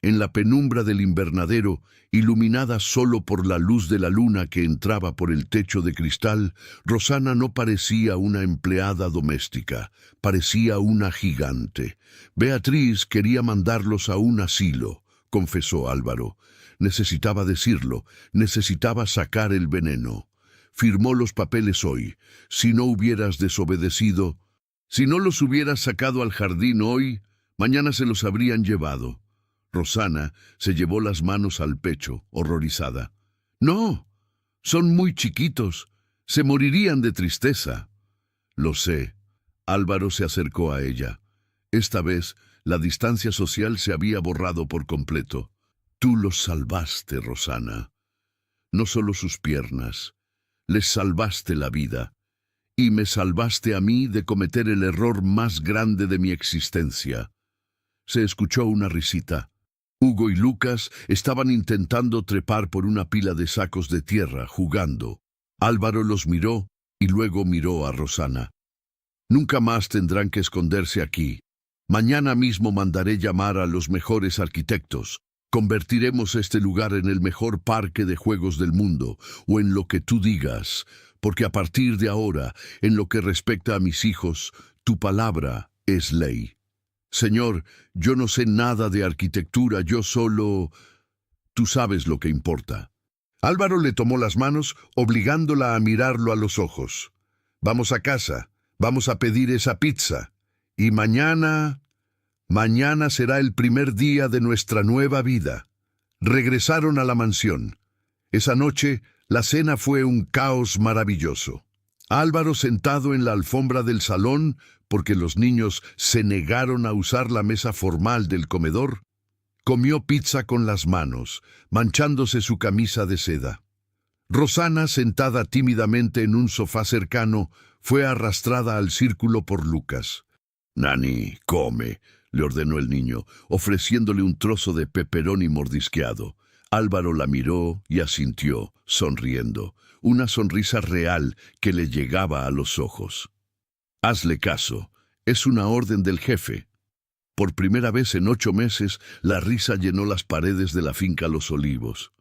A: En la penumbra del invernadero, iluminada solo por la luz de la luna que entraba por el techo de cristal, Rosana no parecía una empleada doméstica, parecía una gigante. Beatriz quería mandarlos a un asilo, confesó Álvaro. Necesitaba decirlo, necesitaba sacar el veneno. Firmó los papeles hoy. Si no hubieras desobedecido, si no los hubieras sacado al jardín hoy, mañana se los habrían llevado. Rosana se llevó las manos al pecho, horrorizada. No, son muy chiquitos, se morirían de tristeza. Lo sé. Álvaro se acercó a ella. Esta vez, la distancia social se había borrado por completo. Tú los salvaste, Rosana. No solo sus piernas, les salvaste la vida. Y me salvaste a mí de cometer el error más grande de mi existencia. Se escuchó una risita. Hugo y Lucas estaban intentando trepar por una pila de sacos de tierra, jugando. Álvaro los miró y luego miró a Rosana. Nunca más tendrán que esconderse aquí. Mañana mismo mandaré llamar a los mejores arquitectos. Convertiremos este lugar en el mejor parque de juegos del mundo, o en lo que tú digas, porque a partir de ahora, en lo que respecta a mis hijos, tu palabra es ley. Señor, yo no sé nada de arquitectura, yo solo... Tú sabes lo que importa. Álvaro le tomó las manos, obligándola a mirarlo a los ojos. Vamos a casa, vamos a pedir esa pizza. Y mañana será el primer día de nuestra nueva vida. Regresaron a la mansión. Esa noche, la cena fue un caos maravilloso. Álvaro sentado en la alfombra del salón, porque los niños se negaron a usar la mesa formal del comedor, comió pizza con las manos, manchándose su camisa de seda. Rosana, sentada tímidamente en un sofá cercano, fue arrastrada al círculo por Lucas. «Nani, come», le ordenó el niño, ofreciéndole un trozo de pepperoni mordisqueado. Álvaro la miró y asintió, sonriendo, una sonrisa real que le llegaba a los ojos. «Hazle caso, es una orden del jefe». Por primera vez en 8 meses, la risa llenó las paredes de la finca Los Olivos.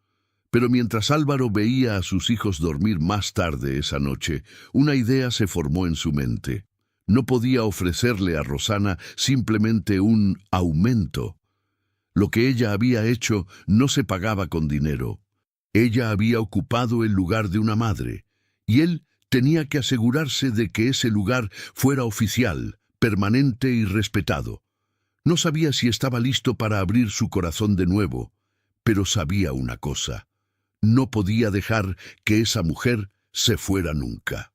A: Pero mientras Álvaro veía a sus hijos dormir más tarde esa noche, una idea se formó en su mente. No podía ofrecerle a Rosana simplemente un aumento. Lo que ella había hecho no se pagaba con dinero. Ella había ocupado el lugar de una madre, y él tenía que asegurarse de que ese lugar fuera oficial, permanente y respetado. No sabía si estaba listo para abrir su corazón de nuevo, pero sabía una cosa: no podía dejar que esa mujer se fuera nunca.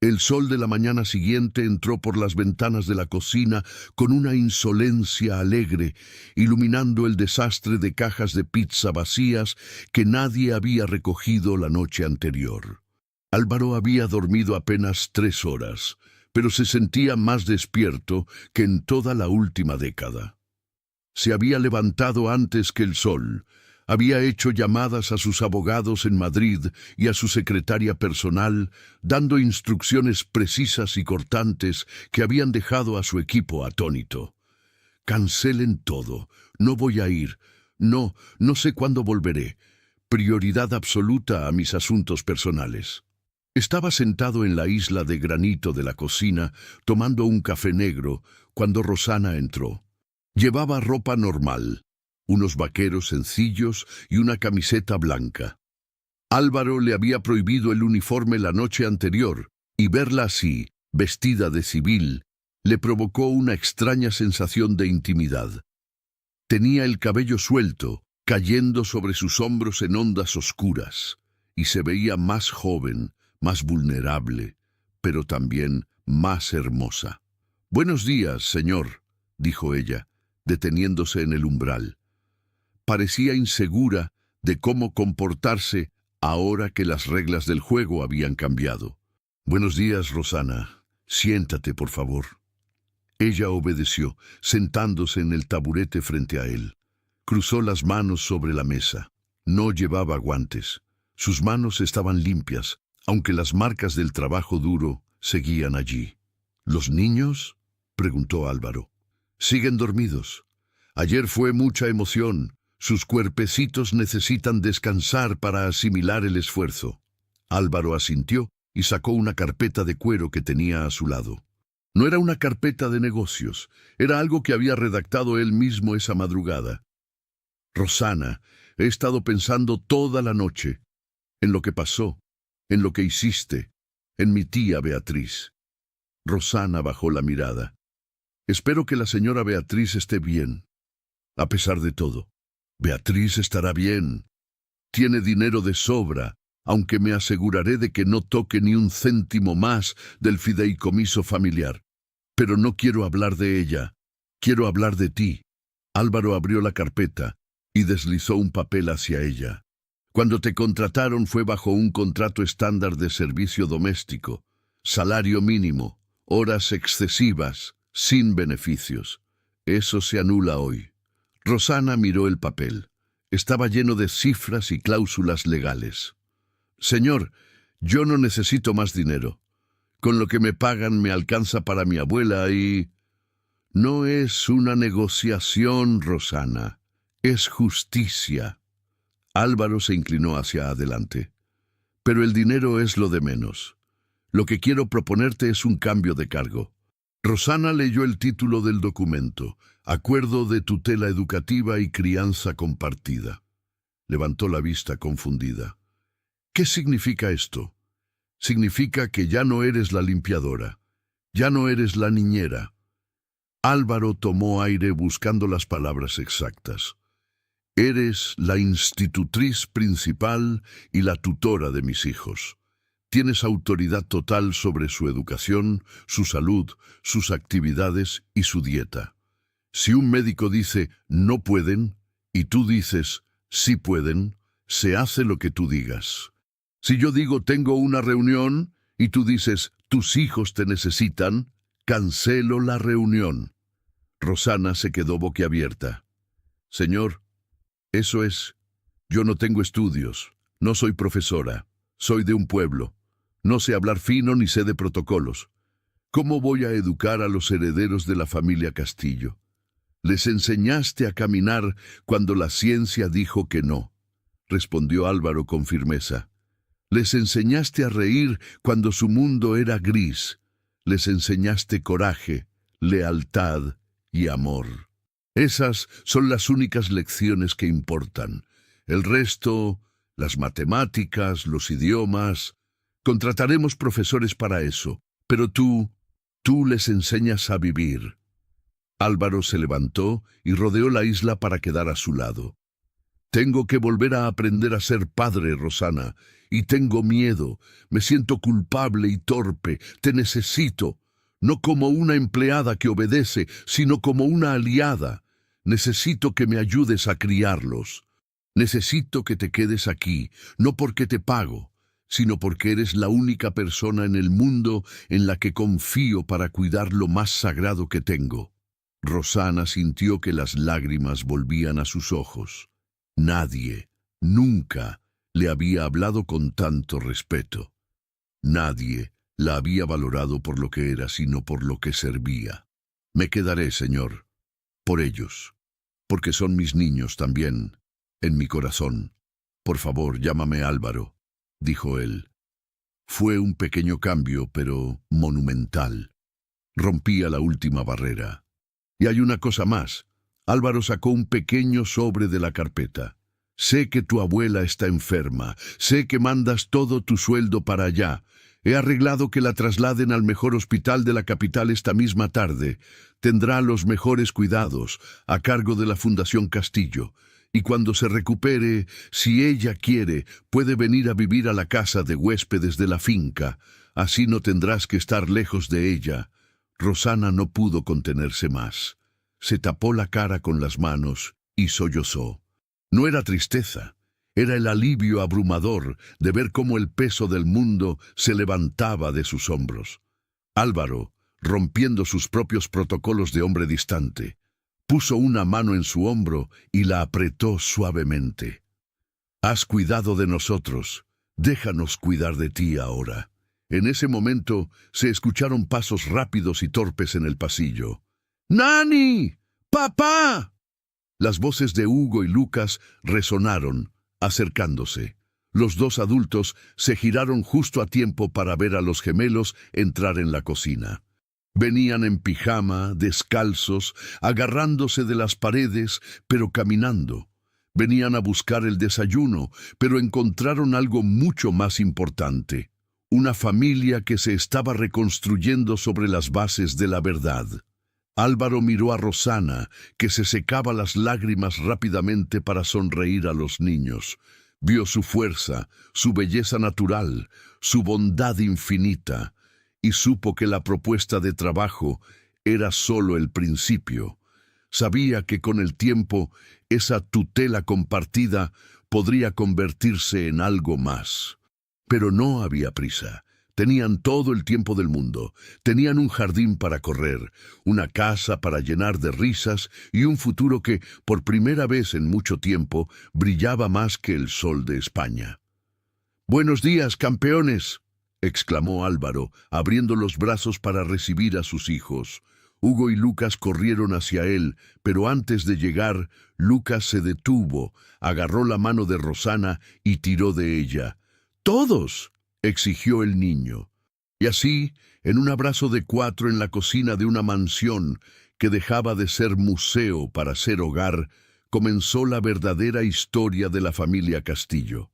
A: El sol de la mañana siguiente entró por las ventanas de la cocina con una insolencia alegre, iluminando el desastre de cajas de pizza vacías que nadie había recogido la noche anterior. Álvaro había dormido apenas 3 horas, pero se sentía más despierto que en toda la última década. Se había levantado antes que el sol, había hecho llamadas a sus abogados en Madrid y a su secretaria personal, dando instrucciones precisas y cortantes que habían dejado a su equipo atónito. Cancelen todo, no voy a ir, no sé cuándo volveré. Prioridad absoluta a mis asuntos personales. Estaba sentado en la isla de granito de la cocina, tomando un café negro, cuando Rosana entró. Llevaba ropa normal, unos vaqueros sencillos y una camiseta blanca. Álvaro le había prohibido el uniforme la noche anterior, y verla así, vestida de civil, le provocó una extraña sensación de intimidad. Tenía el cabello suelto, cayendo sobre sus hombros en ondas oscuras, y se veía más joven, más vulnerable, pero también más hermosa. «Buenos días, señor», dijo ella, deteniéndose en el umbral. Parecía insegura de cómo comportarse ahora que las reglas del juego habían cambiado. «Buenos días, Rosana. Siéntate, por favor». Ella obedeció, sentándose en el taburete frente a él. Cruzó las manos sobre la mesa. No llevaba guantes. Sus manos estaban limpias, aunque las marcas del trabajo duro seguían allí. «¿Los niños?», preguntó Álvaro. «Siguen dormidos. Ayer fue mucha emoción. Sus cuerpecitos necesitan descansar para asimilar el esfuerzo». Álvaro asintió y sacó una carpeta de cuero que tenía a su lado. No era una carpeta de negocios, era algo que había redactado él mismo esa madrugada. «Rosana, he estado pensando toda la noche en lo que pasó, en lo que hiciste, en mi tía Beatriz». Rosana bajó la mirada. «Espero que la señora Beatriz esté bien, a pesar de todo». «Beatriz estará bien. Tiene dinero de sobra, aunque me aseguraré de que no toque ni un céntimo más del fideicomiso familiar. Pero no quiero hablar de ella, quiero hablar de ti». Álvaro abrió la carpeta y deslizó un papel hacia ella. «Cuando te contrataron fue bajo un contrato estándar de servicio doméstico, salario mínimo, horas excesivas, sin beneficios. Eso se anula hoy». Rosana miró el papel. Estaba lleno de cifras y cláusulas legales. «Señor, yo no necesito más dinero. Con lo que me pagan me alcanza para mi abuela y...» «No es una negociación, Rosana. Es justicia». Álvaro se inclinó hacia adelante. «Pero el dinero es lo de menos. Lo que quiero proponerte es un cambio de cargo». Rosana leyó el título del documento: «Acuerdo de tutela educativa y crianza compartida». Levantó la vista confundida. «¿Qué significa esto?» «Significa que ya no eres la limpiadora, ya no eres la niñera». Álvaro tomó aire buscando las palabras exactas. «Eres la institutriz principal y la tutora de mis hijos. Tienes autoridad total sobre su educación, su salud, sus actividades y su dieta. Si un médico dice no pueden y tú dices sí pueden, se hace lo que tú digas. Si yo digo tengo una reunión y tú dices tus hijos te necesitan, cancelo la reunión». Rosana se quedó boquiabierta. «Señor, eso es. Yo no tengo estudios, no soy profesora, soy de un pueblo. No sé hablar fino ni sé de protocolos. ¿Cómo voy a educar a los herederos de la familia Castillo? Les enseñaste a caminar cuando la ciencia dijo que no», respondió Álvaro con firmeza. «Les enseñaste a reír cuando su mundo era gris. Les enseñaste coraje, lealtad y amor. Esas son las únicas lecciones que importan. El resto, las matemáticas, los idiomas, contrataremos profesores para eso, pero tú les enseñas a vivir. Álvaro se levantó y rodeó la isla para quedar a su lado. Tengo que volver a aprender a ser padre, Rosana, y tengo miedo. Me siento culpable y torpe. Te necesito, no como una empleada que obedece, sino como una aliada. Necesito que me ayudes a criarlos. Necesito que te quedes aquí, no porque te pago, sino porque eres la única persona en el mundo en la que confío para cuidar lo más sagrado que tengo. Rosana sintió que las lágrimas volvían a sus ojos. Nadie, nunca, le había hablado con tanto respeto. Nadie la había valorado por lo que era, sino por lo que servía. Me quedaré, señor, por ellos, porque son mis niños también, en mi corazón. Por favor, llámame Álvaro, dijo él. Fue un pequeño cambio, pero monumental. Rompía la última barrera. Y hay una cosa más. Álvaro sacó un pequeño sobre de la carpeta. Sé que tu abuela está enferma. Sé que mandas todo tu sueldo para allá. He arreglado que la trasladen al mejor hospital de la capital esta misma tarde. Tendrá los mejores cuidados, a cargo de la Fundación Castillo. Y cuando se recupere, si ella quiere, puede venir a vivir a la casa de huéspedes de la finca. Así no tendrás que estar lejos de ella. Rosana no pudo contenerse más. Se tapó la cara con las manos y sollozó. No era tristeza, era el alivio abrumador de ver cómo el peso del mundo se levantaba de sus hombros. Álvaro, rompiendo sus propios protocolos de hombre distante, puso una mano en su hombro y la apretó suavemente. Has cuidado de nosotros, déjanos cuidar de ti ahora. En ese momento se escucharon pasos rápidos y torpes en el pasillo. ¡Nani! ¡Papá! Las voces de Hugo y Lucas resonaron, acercándose. Los dos adultos se giraron justo a tiempo para ver a los gemelos entrar en la cocina. Venían en pijama, descalzos, agarrándose de las paredes, pero caminando. Venían a buscar el desayuno, pero encontraron algo mucho más importante. Una familia que se estaba reconstruyendo sobre las bases de la verdad. Álvaro miró a Rosana, que se secaba las lágrimas rápidamente para sonreír a los niños. Vio su fuerza, su belleza natural, su bondad infinita, y supo que la propuesta de trabajo era solo el principio. Sabía que con el tiempo esa tutela compartida podría convertirse en algo más. Pero no había prisa. Tenían todo el tiempo del mundo. Tenían un jardín para correr, una casa para llenar de risas y un futuro que, por primera vez en mucho tiempo, brillaba más que el sol de España. «Buenos días, campeones», exclamó Álvaro, abriendo los brazos para recibir a sus hijos. Hugo y Lucas corrieron hacia él, pero antes de llegar, Lucas se detuvo, agarró la mano de Rosana y tiró de ella. «¡Todos!», exigió el niño. Y así, en un abrazo de cuatro en la cocina de una mansión que dejaba de ser museo para ser hogar, comenzó la verdadera historia de la familia Castillo.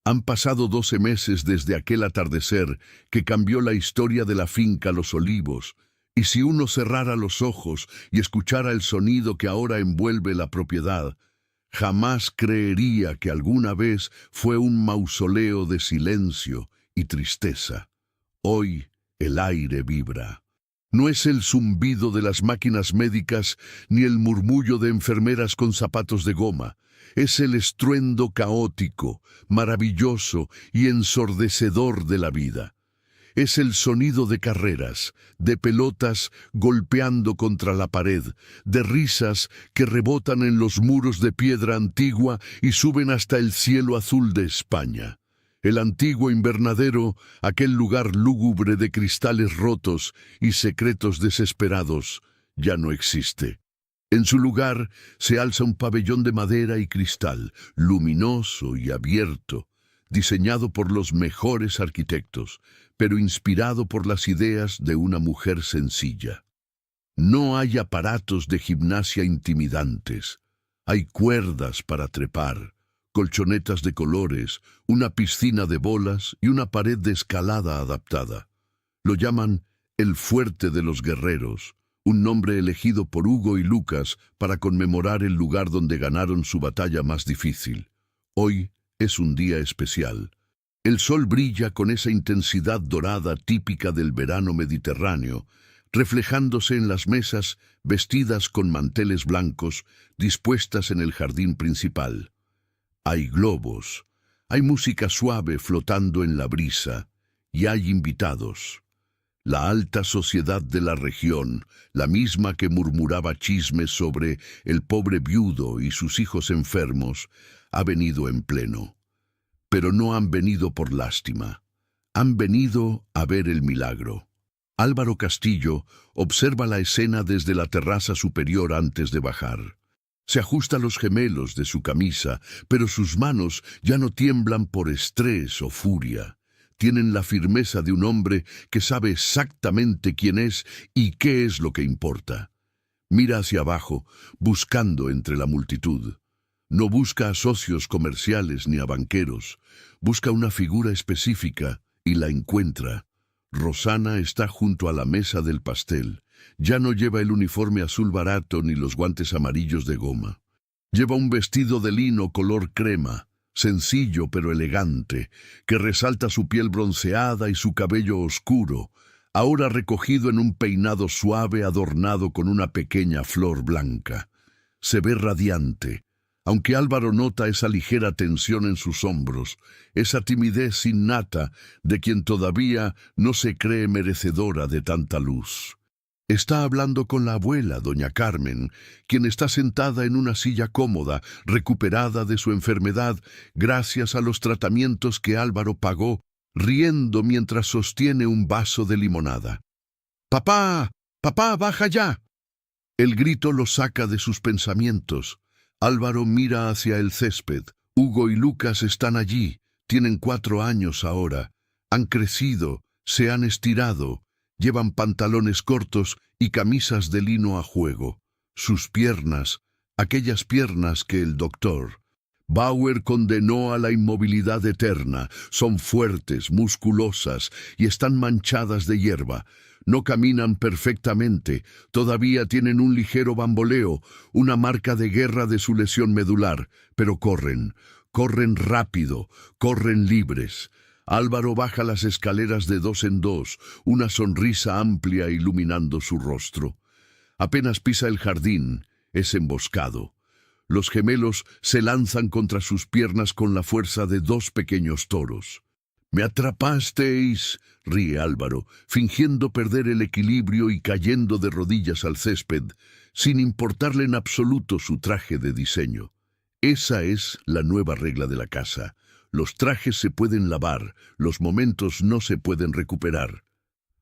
A: Han pasado 12 meses desde aquel atardecer que cambió la historia de la finca Los Olivos, y si uno cerrara los ojos y escuchara el sonido que ahora envuelve la propiedad, jamás creería que alguna vez fue un mausoleo de silencio y tristeza. Hoy el aire vibra. No es el zumbido de las máquinas médicas ni el murmullo de enfermeras con zapatos de goma. Es el estruendo caótico, maravilloso y ensordecedor de la vida. Es el sonido de carreras, de pelotas golpeando contra la pared, de risas que rebotan en los muros de piedra antigua y suben hasta el cielo azul de España. El antiguo invernadero, aquel lugar lúgubre de cristales rotos y secretos desesperados, ya no existe. En su lugar se alza un pabellón de madera y cristal, luminoso y abierto, diseñado por los mejores arquitectos, pero inspirado por las ideas de una mujer sencilla. No hay aparatos de gimnasia intimidantes. Hay cuerdas para trepar, colchonetas de colores, una piscina de bolas y una pared de escalada adaptada. Lo llaman el Fuerte de los Guerreros, un nombre elegido por Hugo y Lucas para conmemorar el lugar donde ganaron su batalla más difícil. Hoy es un día especial. El sol brilla con esa intensidad dorada típica del verano mediterráneo, reflejándose en las mesas vestidas con manteles blancos dispuestas en el jardín principal. Hay globos, hay música suave flotando en la brisa y hay invitados. La alta sociedad de la región, la misma que murmuraba chismes sobre el pobre viudo y sus hijos enfermos, ha venido en pleno. Pero no han venido por lástima. Han venido a ver el milagro. Álvaro Castillo observa la escena desde la terraza superior antes de bajar. Se ajusta los gemelos de su camisa, pero sus manos ya no tiemblan por estrés o furia. Tienen la firmeza de un hombre que sabe exactamente quién es y qué es lo que importa. Mira hacia abajo, buscando entre la multitud. No busca a socios comerciales ni a banqueros. Busca una figura específica y la encuentra. Rosana está junto a la mesa del pastel. Ya no lleva el uniforme azul barato ni los guantes amarillos de goma. Lleva un vestido de lino color crema, sencillo pero elegante, que resalta su piel bronceada y su cabello oscuro, ahora recogido en un peinado suave adornado con una pequeña flor blanca. Se ve radiante, aunque Álvaro nota esa ligera tensión en sus hombros, esa timidez innata de quien todavía no se cree merecedora de tanta luz. Está hablando con la abuela, doña Carmen, quien está sentada en una silla cómoda, recuperada de su enfermedad gracias a los tratamientos que Álvaro pagó, riendo mientras sostiene un vaso de limonada. «¡Papá! ¡Papá, baja ya!». El grito lo saca de sus pensamientos. Álvaro mira hacia el césped. Hugo y Lucas están allí. Tienen 4 años ahora. Han crecido, se han estirado. Llevan pantalones cortos y camisas de lino a juego. Sus piernas, aquellas piernas que el doctor Bauer condenó a la inmovilidad eterna, son fuertes, musculosas y están manchadas de hierba. No caminan perfectamente, todavía tienen un ligero bamboleo, una marca de guerra de su lesión medular, pero corren rápido, corren libres. Álvaro baja las escaleras de 2 en 2, una sonrisa amplia iluminando su rostro. Apenas pisa el jardín, es emboscado. Los gemelos se lanzan contra sus piernas con la fuerza de 2 pequeños toros. «¡Me atrapasteis!», ríe Álvaro, fingiendo perder el equilibrio y cayendo de rodillas al césped, sin importarle en absoluto su traje de diseño. Esa es la nueva regla de la casa. Los trajes se pueden lavar, los momentos no se pueden recuperar.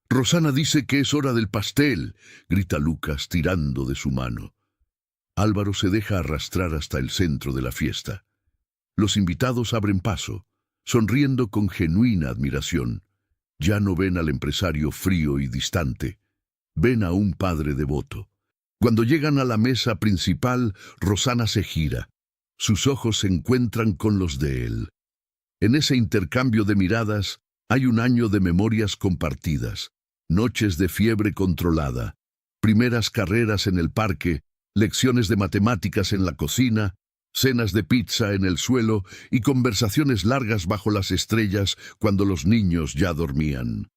A: «Rosana dice que es hora del pastel», grita Lucas tirando de su mano. Álvaro se deja arrastrar hasta el centro de la fiesta. Los invitados abren paso, sonriendo con genuina admiración. Ya no ven al empresario frío y distante. Ven a un padre devoto. Cuando llegan a la mesa principal, Rosana se gira. Sus ojos se encuentran con los de él. En ese intercambio de miradas hay un año de memorias compartidas, noches de fiebre controlada, primeras carreras en el parque, lecciones de matemáticas en la cocina, cenas de pizza en el suelo y conversaciones largas bajo las estrellas cuando los niños ya dormían.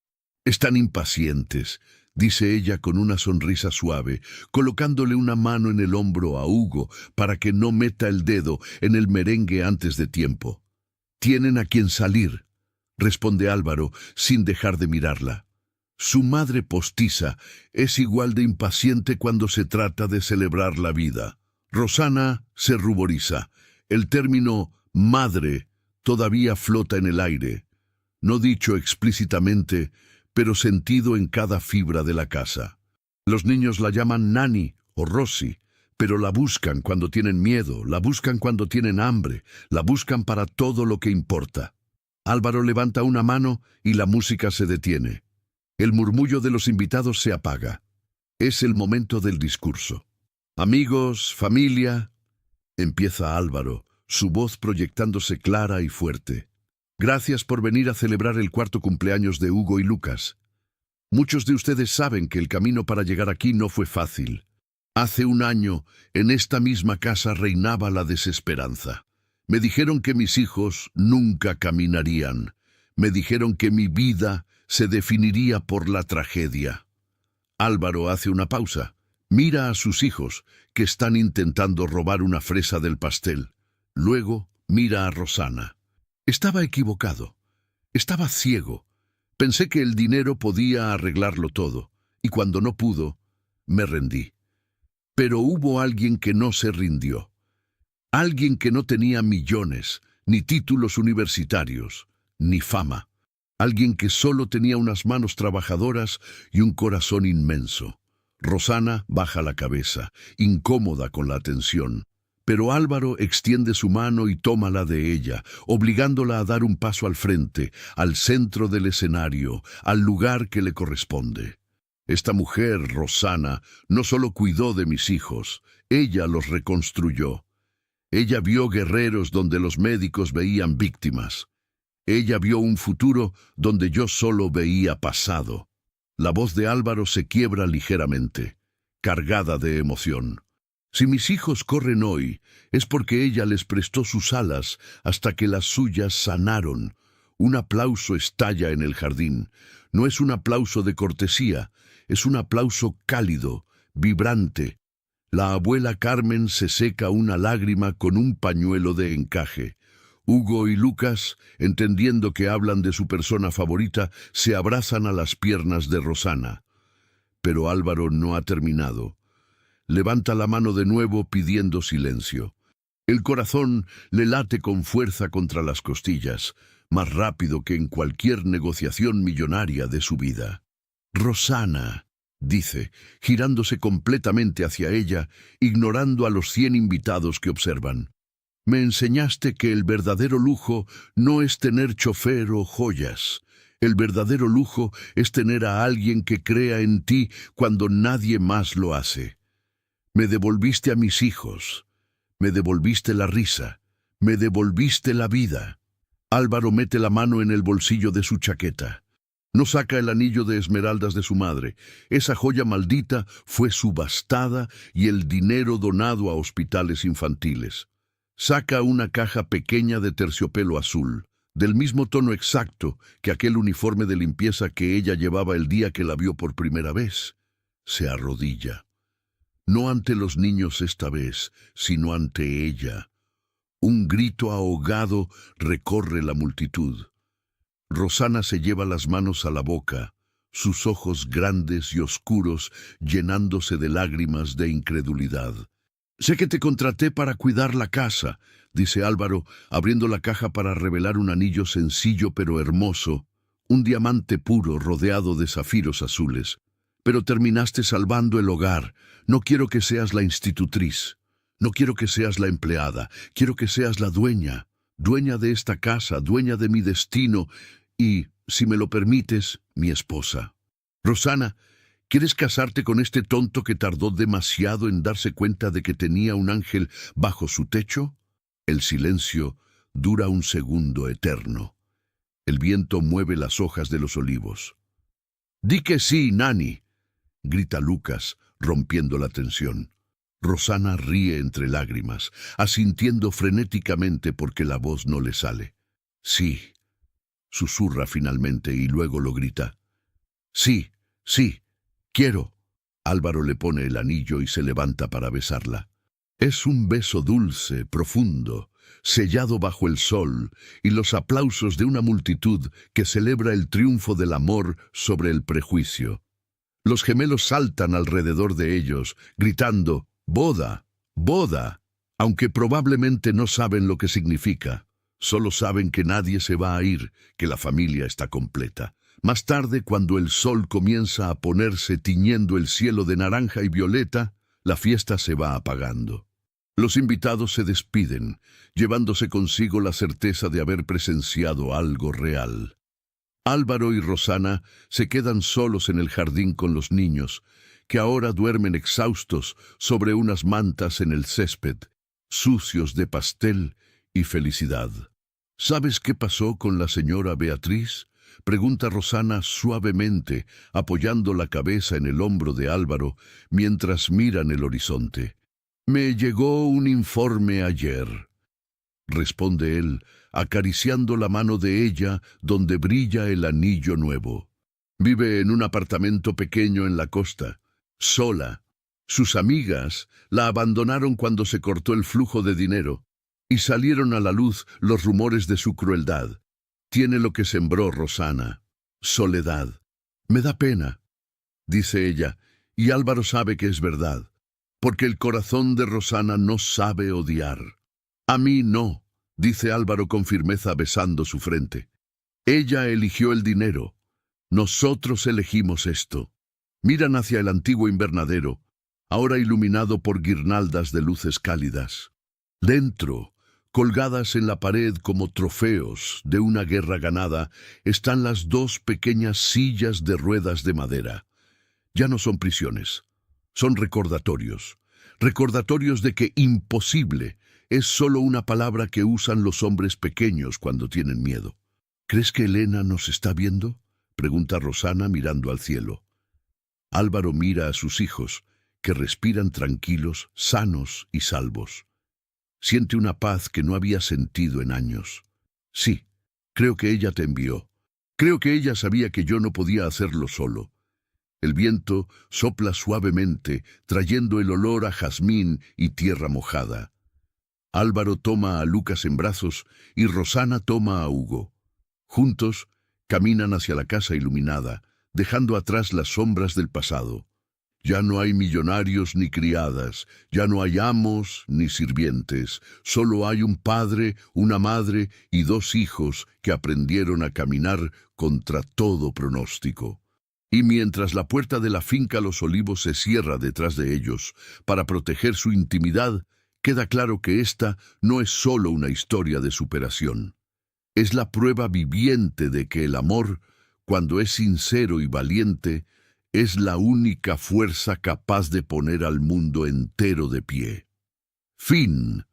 A: «Están impacientes», dice ella con una sonrisa suave, colocándole una mano en el hombro a Hugo para que no meta el dedo en el merengue antes de tiempo. «Tienen a quien salir», responde Álvaro sin dejar de mirarla. Su madre postiza es igual de impaciente cuando se trata de celebrar la vida. Rosana se ruboriza. El término «madre» todavía flota en el aire, no dicho explícitamente, pero sentido en cada fibra de la casa. Los niños la llaman Nani o Rosy, pero la buscan cuando tienen miedo, la buscan cuando tienen hambre, la buscan para todo lo que importa. Álvaro levanta una mano y la música se detiene. El murmullo de los invitados se apaga. Es el momento del discurso. Amigos, familia, empieza Álvaro, su voz proyectándose clara y fuerte. Gracias por venir a celebrar el 4º cumpleaños de Hugo y Lucas. Muchos de ustedes saben que el camino para llegar aquí no fue fácil. Hace un año, en esta misma casa reinaba la desesperanza. Me dijeron que mis hijos nunca caminarían. Me dijeron que mi vida se definiría por la tragedia. Álvaro hace una pausa. Mira a sus hijos, que están intentando robar una fresa del pastel. Luego mira a Rosana. Estaba equivocado. Estaba ciego. Pensé que el dinero podía arreglarlo todo, y cuando no pudo, me rendí. Pero hubo alguien que no se rindió. Alguien que no tenía millones, ni títulos universitarios, ni fama. Alguien que solo tenía unas manos trabajadoras y un corazón inmenso. Rosana baja la cabeza, incómoda con la atención. Pero Álvaro extiende su mano y toma la de ella, obligándola a dar un paso al frente, al centro del escenario, al lugar que le corresponde. Esta mujer, Rosana, no solo cuidó de mis hijos, ella los reconstruyó. Ella vio guerreros donde los médicos veían víctimas. Ella vio un futuro donde yo solo veía pasado. La voz de Álvaro se quiebra ligeramente, cargada de emoción. Si mis hijos corren hoy, es porque ella les prestó sus alas hasta que las suyas sanaron. Un aplauso estalla en el jardín. No es un aplauso de cortesía, es un aplauso cálido, vibrante. La abuela Carmen se seca una lágrima con un pañuelo de encaje. Hugo y Lucas, entendiendo que hablan de su persona favorita, se abrazan a las piernas de Rosana. Pero Álvaro no ha terminado. Levanta la mano de nuevo pidiendo silencio. El corazón le late con fuerza contra las costillas, más rápido que en cualquier negociación millonaria de su vida. Rosana, dice, girándose completamente hacia ella, ignorando a los 100 invitados que observan. Me enseñaste que el verdadero lujo no es tener chofer o joyas. El verdadero lujo es tener a alguien que crea en ti cuando nadie más lo hace. Me devolviste a mis hijos. Me devolviste la risa. Me devolviste la vida. Álvaro mete la mano en el bolsillo de su chaqueta. No saca el anillo de esmeraldas de su madre. Esa joya maldita fue subastada y el dinero donado a hospitales infantiles. Saca una caja pequeña de terciopelo azul, del mismo tono exacto que aquel uniforme de limpieza que ella llevaba el día que la vio por primera vez. Se arrodilla. No ante los niños esta vez, sino ante ella. Un grito ahogado recorre la multitud. Rosana se lleva las manos a la boca, sus ojos grandes y oscuros llenándose de lágrimas de incredulidad. Sé que te contraté para cuidar la casa, dice Álvaro, abriendo la caja para revelar un anillo sencillo pero hermoso, un diamante puro rodeado de zafiros azules. Pero terminaste salvando el hogar. No quiero que seas la institutriz. No quiero que seas la empleada. Quiero que seas la dueña. Dueña de esta casa, dueña de mi destino y, si me lo permites, mi esposa. Rosana, ¿quieres casarte con este tonto que tardó demasiado en darse cuenta de que tenía un ángel bajo su techo? El silencio dura un segundo eterno. El viento mueve las hojas de los olivos. «Di que sí, Nani», grita Lucas, rompiendo la tensión. Rosana ríe entre lágrimas, asintiendo frenéticamente porque la voz no le sale. «Sí», susurra finalmente y luego lo grita. «Sí, sí, quiero». Álvaro le pone el anillo y se levanta para besarla. Es un beso dulce, profundo, sellado bajo el sol y los aplausos de una multitud que celebra el triunfo del amor sobre el prejuicio. Los gemelos saltan alrededor de ellos, gritando «¡Boda! ¡Boda!», aunque probablemente no saben lo que significa. Solo saben que nadie se va a ir, que la familia está completa. Más tarde, cuando el sol comienza a ponerse tiñendo el cielo de naranja y violeta, la fiesta se va apagando. Los invitados se despiden, llevándose consigo la certeza de haber presenciado algo real. Álvaro y Rosana se quedan solos en el jardín con los niños, que ahora duermen exhaustos sobre unas mantas en el césped, sucios de pastel y felicidad. ¿Sabes qué pasó con la señora Beatriz?, pregunta Rosana suavemente, apoyando la cabeza en el hombro de Álvaro mientras miran el horizonte. Me llegó un informe ayer, responde él, acariciando la mano de ella donde brilla el anillo nuevo. Vive en un apartamento pequeño en la costa, sola. Sus amigas la abandonaron cuando se cortó el flujo de dinero y salieron a la luz los rumores de su crueldad. Tiene lo que sembró Rosana: soledad. Me da pena, dice ella, y Álvaro sabe que es verdad, porque el corazón de Rosana no sabe odiar. A mí no, dice Álvaro con firmeza besando su frente. Ella eligió el dinero. Nosotros elegimos esto. Miran hacia el antiguo invernadero, ahora iluminado por guirnaldas de luces cálidas. Dentro, colgadas en la pared como trofeos de una guerra ganada, están las dos pequeñas sillas de ruedas de madera. Ya no son prisiones, son recordatorios. Recordatorios de que imposible es solo una palabra que usan los hombres pequeños cuando tienen miedo. ¿Crees que Elena nos está viendo?, pregunta Rosana mirando al cielo. Álvaro mira a sus hijos, que respiran tranquilos, sanos y salvos. Siente una paz que no había sentido en años. Sí, creo que ella te envió. Creo que ella sabía que yo no podía hacerlo solo. El viento sopla suavemente, trayendo el olor a jazmín y tierra mojada. Álvaro toma a Lucas en brazos y Rosana toma a Hugo. Juntos caminan hacia la casa iluminada, dejando atrás las sombras del pasado. Ya no hay millonarios ni criadas, ya no hay amos ni sirvientes, solo hay un padre, una madre y dos hijos que aprendieron a caminar contra todo pronóstico. Y mientras la puerta de la finca Los Olivos se cierra detrás de ellos para proteger su intimidad, queda claro que esta no es solo una historia de superación. Es la prueba viviente de que el amor, cuando es sincero y valiente, es la única fuerza capaz de poner al mundo entero de pie. Fin.